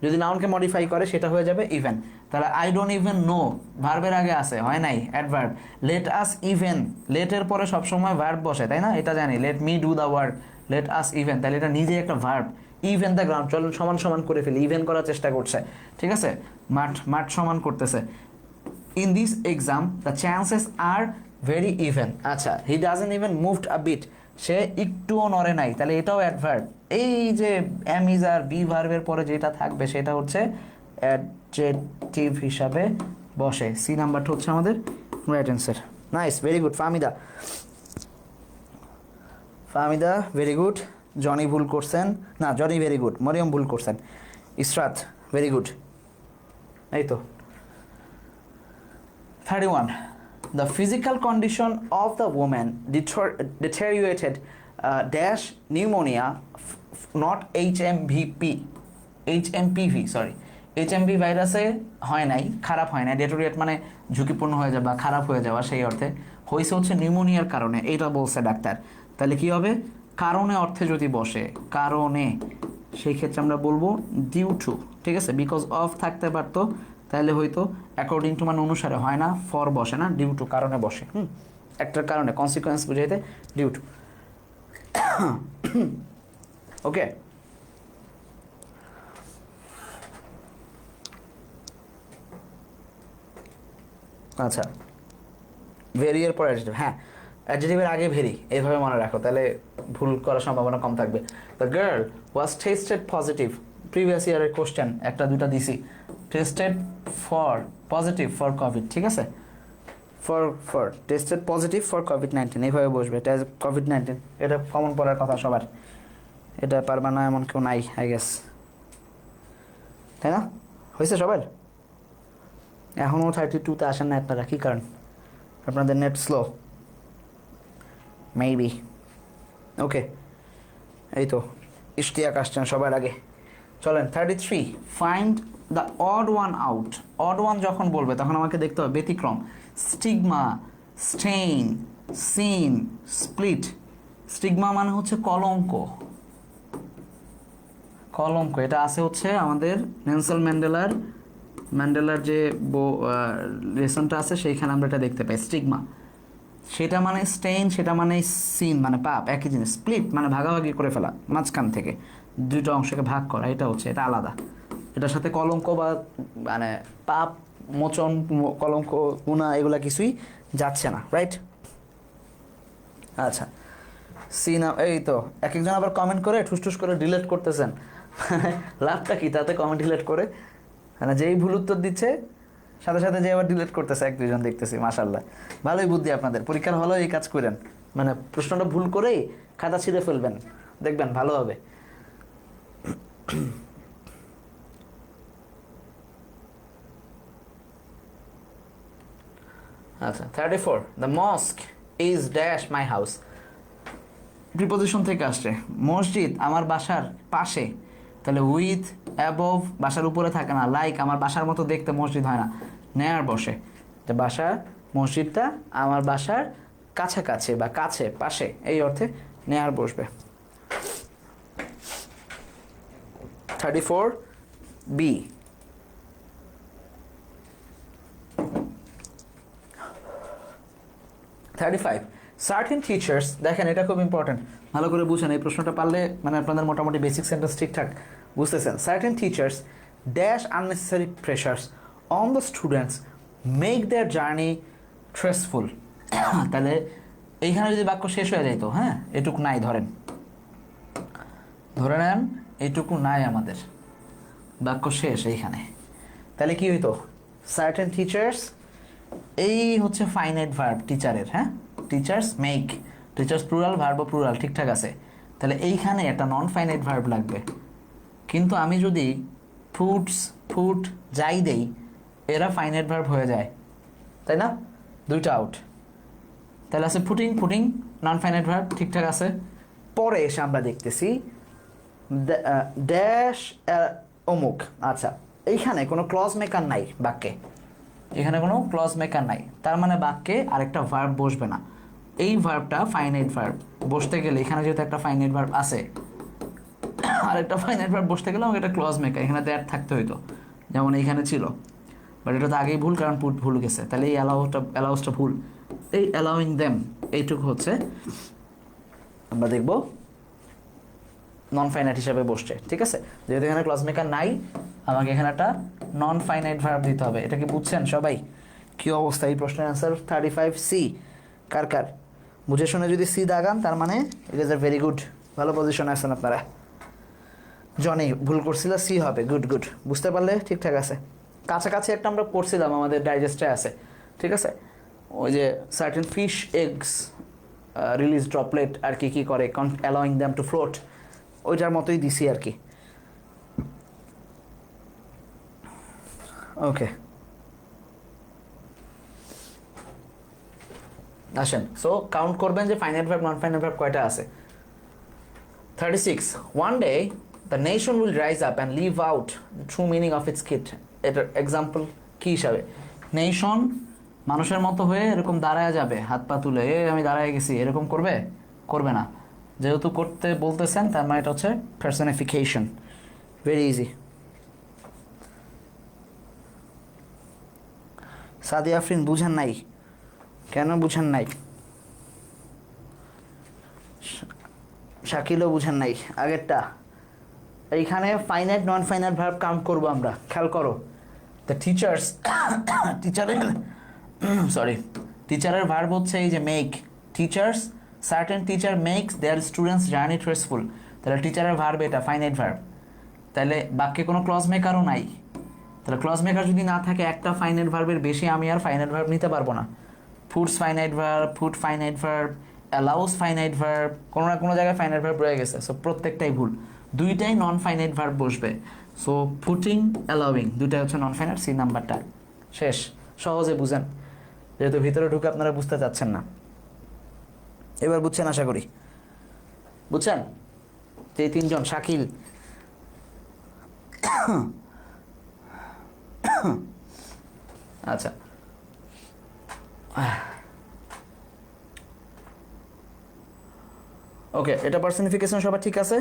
যদি নাউনকে মডিফাই করে, সেটা হয়ে যাবে ইভেন। তাহলে আই ডোন্ট ইভেন নো ভার্বের আগে আছে, হয় নাই অ্যাডভার্ব। লেট আস ইভেন, লেটের পরে সবসময় ভার্ব বসে, তাই না? এটা জানি। Let me do the work, let us even, তাহলে এটা নিজে একটা ভার্ব। ইভেন দ্য গ্রাউন্ড, চলুন সমান সমান করে ফেলি, ইভেন করার চেষ্টা করছে, ঠিক আছে? মাঠ সমান করতেছে। In this exam the chances are very even. আচ্ছা, he doesn't even moved a bit, সে একটুও নড়ে নাই, তাহলে এটাও অ্যাডভার্ব। এই যে এম ইজ আর বি ভার্বের পরে যেটা থাকবে সেটা হচ্ছে অ্যাডজেক্টিভ হিসাবে বসে। সি নাম্বারটা হচ্ছে আমাদের right answer. Nice, very good. Fahmida very good. Johnny ভুল করছেন না, জনি ভেরি গুড। মরিয়ম ভুল করছেন। Israt very good. এই তো 31, the physical condition of the woman deteriorated dash pneumonia, not HMPV, sorry, HMV ভাইরাসে হয় নাই, খারাপ হয় না। ডেটোরিয়েট মানে ঝুঁকিপূর্ণ হয়ে যাওয়া, খারাপ হয়ে যাওয়া, সেই অর্থে হয়েছে হচ্ছে নিউমোনিয়ার কারণে, এইটা বলছে ডাক্তার। তাহলে কি হবে? কারণে অর্থে যদি বসে, কারণে, সেই ক্ষেত্রে আমরা বলবো ডিউ টু, ঠিক আছে? বিকজ অফ থাকতে পারতো, তাহলে হয়তো অ্যাকর্ডিং টু মানে অনুসারে হয় না, ফর বসে না, ডিউ টু কারণে বসে। একটার কারণে কনসিকোয়েন্স বুঝাইতে ডিউ টু। ওকে, আচ্ছা, ভেরি এর পর অ্যাডজেক্টিভ। হ্যাঁ, অ্যাডজেক্টিভের আগে ভেরি, এইভাবে মনে রাখো, তাহলে ভুল করার সম্ভাবনা কম থাকবে। The girl was tested positive, previous ইয়ারের কোশ্চেন একটা দুটা দিছি। Tested for positive for COVID, ঠিক আছে? ফর টেস্টেড পজিটিভ ফর কোভিড-19, এইভাবে বসবে। এটা কোভিড-19, এটা কমন পড়ার কথা সবার, এটা পারবা না এমন কেউ নাই আই গেস, তাই না? হয়েছে সবার? এখনও 32-তে আসেন না আপনারা, কী কারণ? আপনাদের নেট স্লো মেবি। ওকে, এই তো ইশতিয়াক আসছেন সবার আগে। চলেন 33, find the odd one out. Odd one যখন বলবে তখন আমাকে দেখতে হবে ব্যতিক্রম। Stigma, stain, sin, split. Stigma মানে হচ্ছে কলঙ্ক, কলঙ্ক। এটা আছে হচ্ছে আমাদের নেলসন ম্যান্ডেলার যে লেসনটা আছে সেইখানে আমরা এটা দেখতে পাই, স্টিগমা। সেটা মানে স্টেইন, সেটা মানে সিন মানে পাপ, একই জিনিস। স্প্লিট মানে ভাগাভাগি করে ফেলা, মাঝখান থেকে দুইটা অংশকে ভাগ করা, এটা হচ্ছে, এটা আলাদা। এটার সাথে কলঙ্ক বা মানে পাপ মোচন, কলঙ্ক, গুনাহ এগুলা কিছুই যাচ্ছে না, রাইট? আচ্ছা, সিন, এই তো এক একজন আবার কমেন্ট করে ঠুসঠুস করে ডিলিট করতেছেন। লাভটা কি তাতে কমেন্ট ডিলিট করে? মানে যেই ভুল উত্তর দিচ্ছে সাথে সাথে যে আবার ডিলিট করতেছে এক দুজন, দেখতেছি। মাশাআল্লাহ, ভালোই বুদ্ধি আপনাদের। পরীক্ষার হলেও এই কাজ করেন, মানে প্রশ্নটা ভুল করেই খাতা ছিঁড়ে ফেলবেন, দেখবেন ভালো হবে। আচ্ছা 34 the mosque is dash my house, preposition থেকে আসছে মসজিদ আমার বাসার পাশে, তাহলে উইথ অ্যাবভ বাসার উপরে থাকে না, লাইক আমার বাসার মতো দেখতে মসজিদ হয় না, নেয়ার বসে, যে বাসা মসজিদটা আমার বাসার কাছাকাছি বা কাছে পাশে এই অর্থে নেয়ার বসবে। 34 বি। সার্টেন টিচার্স, দেখেন এটা খুব ইম্পর্টেন্ট, ভালো করে বুঝেন এই প্রশ্নটা পারলে মানে আপনাদের মোটামুটি বেসিক সেন্টেন্স ঠিকঠাক বুঝতেছেন। Certain teachers dash unnecessary pressures on the students make their journey stressful. তাহলে এইখানে যদি বাক্য শেষ হয়ে যাইতো, হ্যাঁ এটুকু নাই, ধরে নেন এইটুকু নাই আমাদের, বাক্য শেষ এইখানে, তাহলে কি হইতো? সার্টেন টিচার্স, এই হচ্ছে ফাইনাইট ভার্ব টিচারের, হ্যাঁ টিচার্স মেক, টিচার্স প্লুরাল, ভার্বও প্লুরাল, ঠিকঠাক আছে। তাহলে এইখানে একটা নন ফাইনাইট ভার্ব লাগবে, কিন্তু আমি যদি ফুট যাই দেই এরা ফাইনাইট ভার্ব হয়ে যায়, তাই না? দুইটা আউট, তাহলে আছে ফুটিং নন ফাইনাইট ভার্ব, ঠিকঠাক আছে। পরে এসে আমরা দেখতেছি ড্যাশ অমুক, আচ্ছা এইখানে কোনো ক্লজ মেকার নাই বাক্যে, এখানে কোনো ক্লজ মেকার নাই, তার মানে বাক্যে আরেকটা ভার্ব বসবে না। এই ভার্বটা ফাইনাইট ভার্ব বসতে গেলে, এখানে যেহেতু একটা ফাইনাইট ভার্ব আছে, আরেকটা ফাইনাইট ভার্ব বসতে গেলে আমাকে একটা ক্লজ মেকার এখানে দ্যাট থাকতে হইতো, যেমন এইখানে ছিল, বাট এটা তো আগেই ভুল, কারণ পুট ভুল গেছে, তাহলে এই অ্যালাউসটা ভুল, এই অ্যালাউইং দেম এইটুকু হচ্ছে আমরা দেখব নন ফাইনাইট হিসাবে বসছে, ঠিক আছে? যেহেতু এখানে ক্লজ মেকার নাই, আমাকে এখানে একটা নন ফাইনাইট ভার্ব দিতে হবে। এটা কি বুঝছেন সবাই? কি অবস্থা? এই প্রশ্নের অ্যান্সার 35 সি। কার বুঝে শুনে যদি সি দাগান তার মানে it is a very good, ভালো পজিশনে আছেন আপনারা। জনি ভুল করছিল, সি হবে, গুড বুঝতে পারলে ঠিকঠাক আছে। কাছাকাছি একটা আমরা পড়ছিলাম, আমাদের ডাইজেস্টে আছে, ঠিক আছে? ওই যে certain fish eggs release droplet আর কি করে, অ্যালাউইং দ্যাম টু ফ্লোট, ওইটার মতোই দিছি আর কি। ওকে আসেন, সো কাউন্ট করবেন যে finite verb non finite verb কয়টা আছে। 36 one day the nation will rise up and live out the true meaning of its creed. এটার এক্সাম্পল কি হিসাবে? নেশন মানুষের মতো হয়ে এরকম দাঁড়ায় যাবে, হাত পা তুলে আমি দাঁড়ায় গেছি, এরকম করবে না। যেহেতু করতে বলতেছেন তার মানে এটা হচ্ছে personification, very easy. Sadia Afrin বুঝেন নাই? কেন বুঝেন নাই? শাকিলও বুঝেন নাই আগেরটা। এইখানে ফাইনাইট নন ফাইনাইট ভার্ব কাউন্ট করবো আমরা, খেয়াল করো। দ্য টিচারের ভার্ব হচ্ছে এই যে make, teachers certain teacher makes their students journey stressful, তাহলে টিচারের ভার্ব এটা ফাইনাইট ভার্ব, তাহলে বাক্যে কোনো ক্লজ মেকারও নাই। তাহলে ক্লজ মেকার যদি না থাকে, একটা ফাইনাইট ভার্বের বেশি আমি আর ফাইনাইট ভার্ব নিতে পারবো না। Foods finite verb, food finite verb, allows finite verb, কোনো না কোনো জায়গায় ফাইনাইট ভার্ব রয়ে গেছে, সো প্রত্যেকটাই ভুল, দুইটাই নন ফাইনাইট ভার্ব বসবে। সো পুটিং, অ্যালাউইং দুইটাই হচ্ছে নন ফাইনাইট, সি নাম্বারটা শেষ। সহজে বুঝেন, যেহেতু ভিতরে ঢুকে আপনারা বুঝতে চাচ্ছেন না। এবার বুঝছেন আশা করি, বুঝছেন? যে তিনজন শাকিল, আচ্ছা ওকে, এটা পার্সনিফিকেশন সবার ঠিক আছে?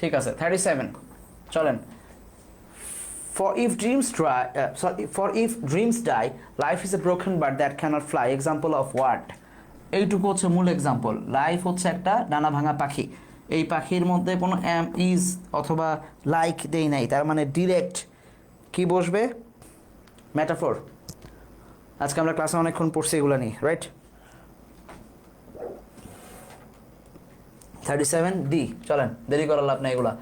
ঠিক আছে। 37 চলেন। For if dreams die, life is a broken bird that cannot fly. Example of what? এইটুকু হচ্ছে মূল এক্সাম্পল। লাইফ হচ্ছে একটা ডানা ভাঙা পাখি, এই পাখির মধ্যে কোনো এম ইজ অথবা লাইক দেই নাই, তার মানে ডিরেক্ট কি বসবে? মেটাফোর। আজকে আমরা ক্লাসে অনেকক্ষণ পড়ছি এগুলো নিয়ে, রাইট? 37 ডি চলেন, দেরি করার লাভ নাই এগুলা।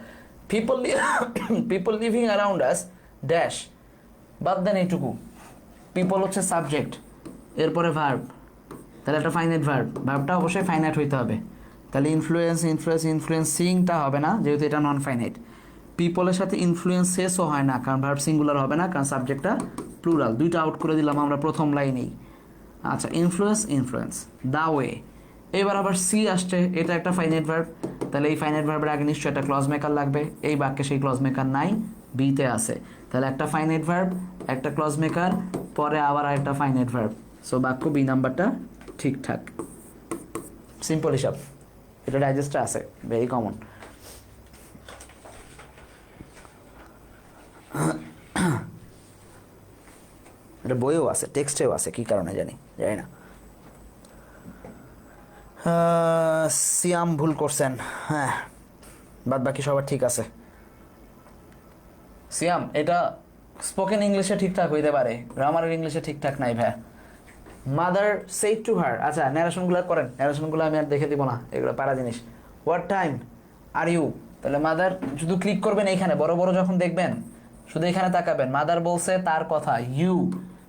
People living around us dash, বাদ দেন এইটুকু। পিপল হচ্ছে সাবজেক্ট, এরপরে ভার্ব, তাহলে একটা ফাইনাইট ভার্বটা অবশ্যই ফাইনাইট হইতে হবে। তাহলে ইনফ্লুয়েন্সিংটা হবে না, যেহেতু এটা নন ফাইনাইট। পিপলের সাথে ইনফ্লুয়েন্সেসও হয় না, কারণ ভার্ব সিঙ্গুলার হবে না, কারণ সাবজেক্টটা প্লুরাল। দুইটা আউট করে দিলাম আমরা প্রথম লাইনেই। আচ্ছা, ইনফ্লুয়েন্স ইনফ্লুয়েন্স দ্য ওয়ে। এবার আবার সি আসছে, এটা একটা ফাইনাইট ভার্ব, তাহলে এই ফাইনাইট ভার্বের আগে নিশ্চয়ই একটা ক্লজ মেকার লাগবে। এই বাক্যে সেই ক্লজ মেকার নাই, বিতে আছে। তাহলে একটা ফাইনাইট ভার্ব, একটা ক্লজ মেকার, পরে আবার একটা ফাইনাইট ভার্ব। সো বাক্য বি নাম্বারটা ঠিকঠাক। সিম্পল হিসাব, এটা ডাইজেস্টে আছে, ভেরি কমন। এটা বইও আছে, টেক্সটেও আছে, কি কারণে জানি না। সিয়াম ভুল করছেন, হ্যাঁ, বাদ বাকি সবার ঠিক আছে। সিয়াম, এটা স্পোকেন ইংলিশে ঠিকঠাক হইতে পারে, গ্রামারের ইংলিশে ঠিকঠাক নাই ভাই। মাদার সেড টু হার, আচ্ছা ন্যারেশনগুলো করেন, ন্যারেশনগুলো আমি আর দেখে দিব না, এগুলো পারা জিনিস। হোয়াট টাইম আর ইউ, তাহলে মাদার শুধু ক্লিক করবেন এইখানে, বড় বড় যখন দেখবেন শুধু এখানে তাকাবেন, মাদার বলছে তার কথা ইউ,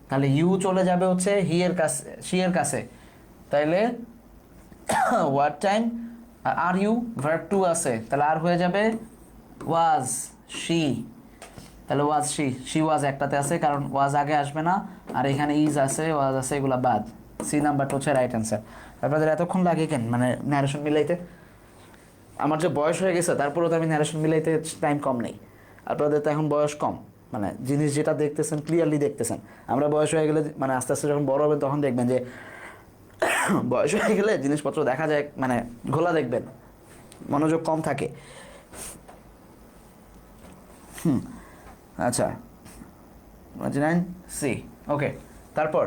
তাহলে ইউ চলে যাবে হচ্ছে হি এর কাছে, শি এর কাছে, তাইলে what time are you verb two আছে, তাহলে আর হয়ে যাবে ওয়াজ শি, তাহলে ওয়াজ শি, শি ওয়াজ একটাতে আছে কারণ ওয়াজ আগে আসবে না, আর এখানে ইজ আছে, ওয়াজ আছে, এগুলা বাদ। সি নাম্বারটা হচ্ছে রাইট অ্যান্সার। আপনাদের এতক্ষণ লাগে কেন মানে ন্যারেশন মিলাইতে? আমার যে বয়স হয়ে গেছে তারপরেও তো আমি ন্যারেশন মিলাইতে টাইম কম নেই। আপনাদের তো এখন বয়স কম, মানে জিনিস যেটা দেখতেছেন ক্লিয়ারলি দেখতেছেন। আমরা বয়স হয়ে গেলে মানে আস্তে আস্তে যখন বড় হবেন তখন দেখবেন যে বয়স হয়ে গেলে জিনিসপত্র দেখা যায় মানে ঘোলা দেখবেন, মনোযোগ কম থাকে। আচ্ছা, 29 সি, ওকে। তারপর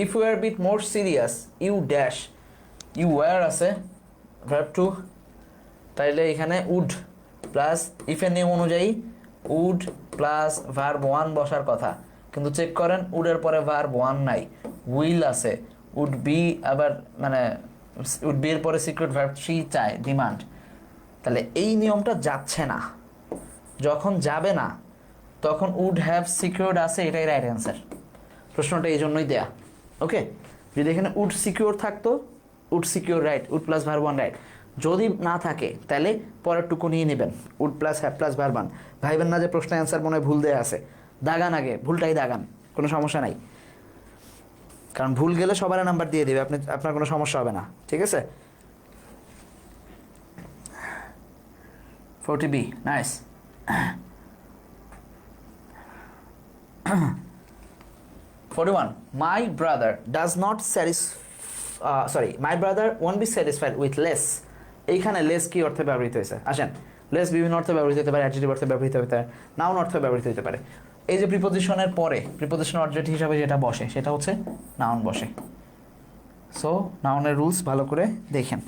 if you are bit more serious you dash, you were আছে ভার্ব টু, তাইলে এখানে উড প্লাস ইফের নিয়ম অনুযায়ী উড প্লাস ভার্ব ওয়ান বসার কথা, কিন্তু চেক করেন উডের পরে ভার্ব ওয়ান নাই, উইল আছে। উড বি আবার মানে উড বি এর পরে সিক্রেট ভার্ব থ্রি চায়, ডিমান্ড, তাহলে এই নিয়মটা যাচ্ছে না। যখন যাবে না তখন উড হ্যাভ সিকিউরড আছে, এটাই রাইট অ্যান্সার। প্রশ্নটা এই জন্যই দেয়া, ওকে। যদি এখানে উড সিকিউর থাকতো, would secure right, would plus verb one right. যদি না থাকে তাহলে পরের টুকু নিয়ে নেবেন, would plus have plus verb one. ভাইবেন না যে প্রশ্নের অ্যান্সার মনে হয় ভুল দেয়া আছে, দাগান আগে, ভুলটাই দাগান, কোনো সমস্যা নাই, কারণ ভুল গেলে সবার নাম্বার দিয়ে দেবে, আপনার কোনো সমস্যা হবে না, ঠিক আছে। 40B, nice. My brother does not my brother won't be satisfied with less. এইখানে লেস কি অর্থে ব্যবহৃত হয়েছে? আসেন, লেস বিভিন্ন অর্থে ব্যবহৃত হতে পারে, অ্যাডজেক্টিভ অর্থে ব্যবহৃত হতে পারে, নাউন অর্থে ব্যবহৃত হতে পারে। এই যে প্রিপোজিশনের পরে প্রিপোজিশন অবজেক্ট হিসাবে যেটা বসে সেটা হচ্ছে নাউন বসে। সো নাউনের রুলস ভালো করে দেখেন।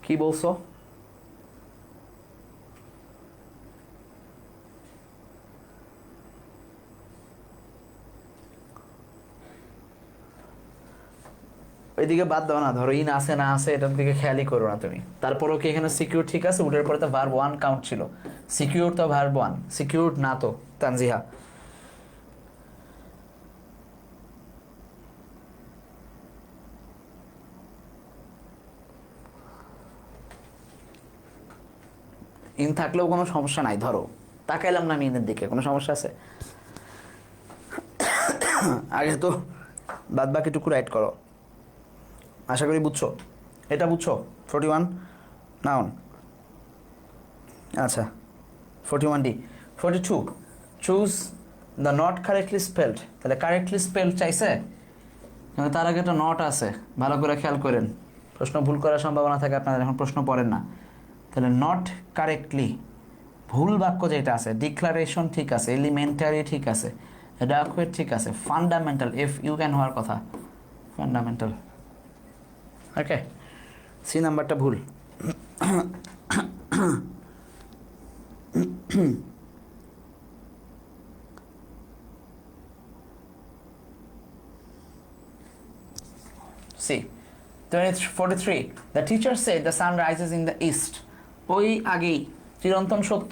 কি বলছো? ওইদিকে বাদ দাও না, ধরো ইন আছে না আছে এটার দিকে খেয়ালই করো না তুমি। তারপরও কি এখানে সিকিউর ঠিক আছে? উডের পরে তো ভার্ব ওয়ান কাউন্ট ছিল, সিকিউর তো ভার্ব ওয়ান, সিকিউর না তো তানজিহা। ইন থাকলেও কোনো সমস্যা নাই, ধরো তাকাইলাম না আমি ইনের দিকে, কোনো সমস্যা আছে? আগে তো বাদ বাকিটুকু রাইট করো, আশা করি বুঝছো। এটা বুঝছো? 41 নাউন, আচ্ছা। 41D, 42 choose the not correctly spelled, তাহলে কারেক্টলি স্পেলড চাইছে, কিন্তু তার আগে একটা নট আছে, ভালো করে খেয়াল করেন, প্রশ্ন ভুল করার সম্ভাবনা থাকে আপনারা যখন প্রশ্ন পড়েন না। তাহলে নট কারেক্টলি, ভুল বাক্য যেটা আছে, ডিক্লারেশন ঠিক আছে, এলিমেন্টারি ঠিক আছে, অ্যাডাকুয়েট ঠিক আছে, ফান্ডামেন্টাল এফ ইউ ক্যান হওয়ার কথা, ফান্ডামেন্টাল, ওকে। সি নাম্বারটা ভুল। C 43, the teacher said the sun rises in the east. ওই আগেই চিরন্তন সত্য,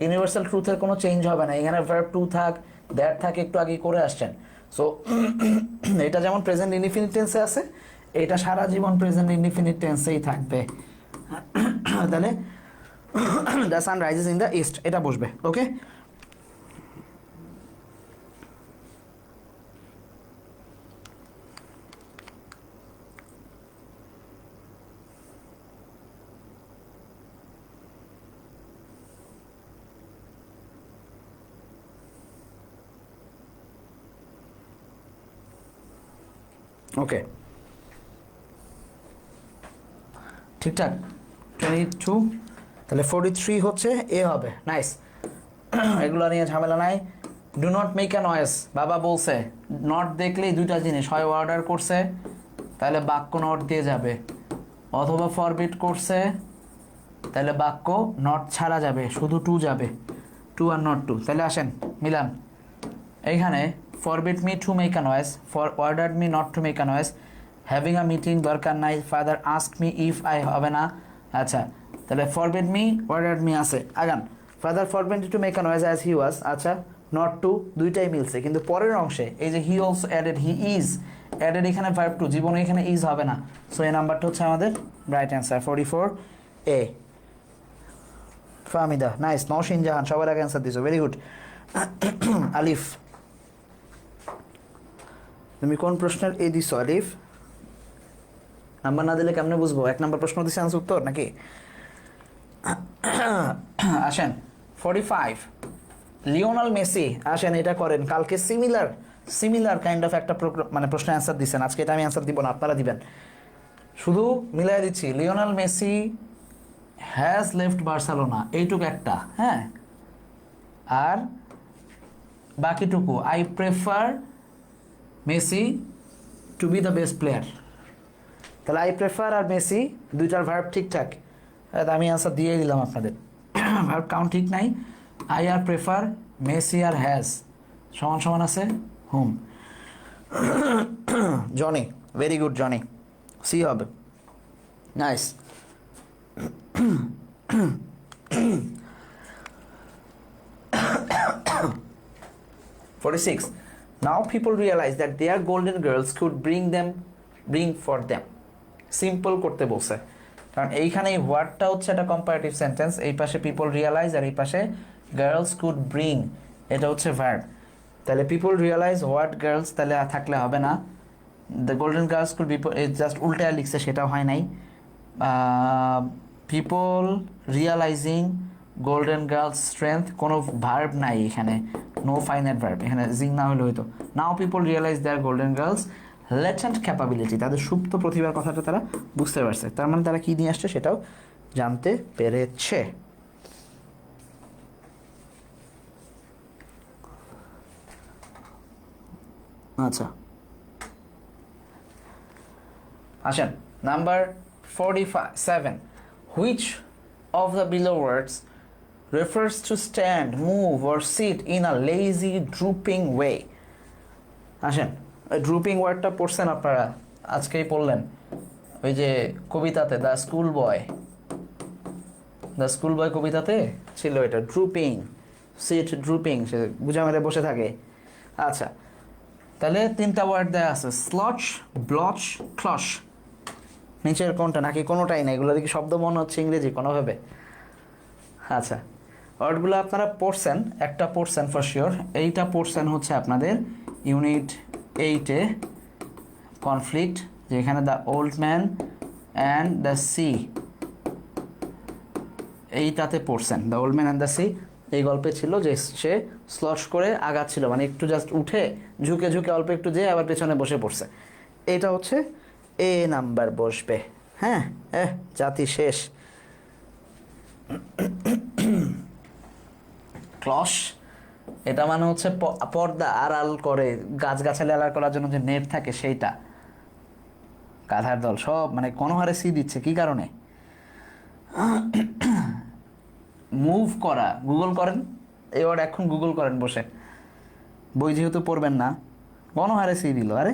ইউনিভার্সাল ট্রুথের কোনো চেঞ্জ হবে না। এখানে ভার্ব টু থাক, দ্যাট থাক, একটু আগে করে আসছেন। সো এটা যেমন প্রেজেন্ট ইনডিফিনিট টেন্সে আছে, এটা সারা জীবন প্রেজেন্ট ইনডিফিনিট টেন্সেই থাকবে। তাহলে the sun rises in the east এটা বসবে। ওকে, ওকে ঠিকঠাক। 22 তাহলে 43 হচ্ছে এ হবে। নাইস, এগুলো নিয়ে ঝামেলা নাই। Do not make a noise, বাবা বলছে নট দেখলেই দুইটা জিনিস, হয় অর্ডার করছে তাহলে বাক্য নট দিয়ে যাবে, অথবা ফরবিট করছে তাহলে বাক্য নট ছাড়া যাবে, শুধু টু যাবে, টু আর নট টু। তাহলে আসেন মিলান, এইখানে forbid me two make a noise, for ordered me not to make a noise, having a meeting দরকার নাই, father ask me if I হবে না। আচ্ছা, তাহলে ফরবিট মি অর্ডার্ড মি আছে, again father forbid to make a noise as he was. আচ্ছা, not two দুইটাই মিলছে, কিন্তু পরের অংশে এই যে he also added, he is added, এখানে ভার্ব টু, জীবনে এখানে ইজ হবে না। সো এই নাম্বারটা হচ্ছে আমাদের রাইট অ্যান্সার 44 এ। ফাহমিদা নাইস, নওশিন জাহান সবার আগে অ্যান্সার দিছো, ভেরি গুড। আলিফ, তুমি কোন প্রশ্নের এ দিছো আলিফ? নাম্বার না দিলে কেমনে বুঝবো? এক নাম্বার প্রশ্ন দিছে আনসার উত্তর নাকি? আসেন 45 লিওনাল মেসি, আসেন এটা করেন। কালকে সিমিলার কাইন্ড অফ একটা মানে প্রশ্নের অ্যান্সার দিচ্ছেন, আজকে এটা আমি অ্যান্সার দিব না, আপনারা দিবেন। শুধু মিলাই দিচ্ছি, Lionel Messi has left Barcelona, এইটুকু একটা, হ্যাঁ, আর বাকিটুকু I prefer Messi to be the best player. তাহলে আই প্রেফার আর মেসি দুইটার ভার্ব ঠিকঠাক, আমি অ্যান্সার দিয়ে দিলাম আপনাদের। ভার্ব কাউন্ট ঠিক নাই, I are prefer, Messi are has সমান সমান আছে হুম। Jony, very good Jony, C হবে। Nice. 46 now people realize that their golden girls could bring for them, simple করতে বলছে, কারণ এইখানে ওয়ার্ডটা হচ্ছে একটা কম্পারেটিভ সেন্টেন্স, এই পাশে পিপল রিয়ালাইজ আর এই পাশে গার্লস কুড ব্রিং, এটা হচ্ছে ভার্ব। তাহলে পিপল রিয়ালাইজ হোয়াট গার্লস তাহলে থাকলে হবে না, the golden girls could be, just উল্টায় লিখছে, সেটাও হয় নাই। পিপল রিয়ালাইজিং গোল্ডেন গার্লস স্ট্রেংথ, কোনো ভার্ব নাই এখানে, নো ফাইনাইট ভার্ব, এখানে জিং না হলে হয়তো। নাও পিপল রিয়ালাইজ দেয়ার গোল্ডেন গার্লস ল্যাটেন্ট ক্যাপাবিলিটি, তাদের সুপ্ত প্রতিভার কথাটা তারা বুঝতে পারছে, তার মানে তারা কী নিয়ে আসছে সেটাও জানতে পেরেছে। আচ্ছা আসেন number 47 which of the below words refers to stand, move or sit in a lazy drooping way। আসেন, ড্রুপিং ওয়ার্ডটা পড়ছেন আপনারা, আজকেই পড়লেন ওই যে কবিতাতে, দ্য স্কুল বয় কবিতাতে ছিল এটা, ড্রুপিং, সিট ড্রুপিং, সে গুজা মেরে বসে থাকে। আচ্ছা, তাহলে তিনটা ওয়ার্ড দেওয়া আছে, স্লচ, ব্লচ, ক্লস, নিচের কোনটা নাকি কোনোটাই না? এগুলো দেখি শব্দ মনে হচ্ছে ইংরেজি কোনোভাবে। আচ্ছা, ওয়ার্ডগুলো আপনারা পড়ছেন, একটা পড়ছেন ফর শিওর, এইটা পড়ছেন হচ্ছে আপনাদের ইউনিট 8-এ কনফ্লিক্ট, যেখানে the old man and the sea, এইটাতে পড়ছেন the old man and the sea. এই গল্পে ছিল যে সে স্লচ করে আগাচ্ছিল, মানে একটু জাস্ট উঠে ঝুঁকে অল্প একটু যেয়ে আবার পেছনে বসে পড়ছে, এটা হচ্ছে এ নাম্বার বসবে। হ্যাঁ, জাতি শেষ। ক্লস, এটা মানে হচ্ছে পর্দা আড়াল করে, গাছগাছালি আড়াল করার জন্য যে নেট থাকে সেইটা। গাধার দল সব, মানে কোনো হারে সি দিচ্ছে কি কারণে? মুভ করা, গুগল করেন এই ওয়ার্ড, এখন গুগল করেন বসে, বই যেহেতু পড়বেন না, গণহারে সি দিল। আরে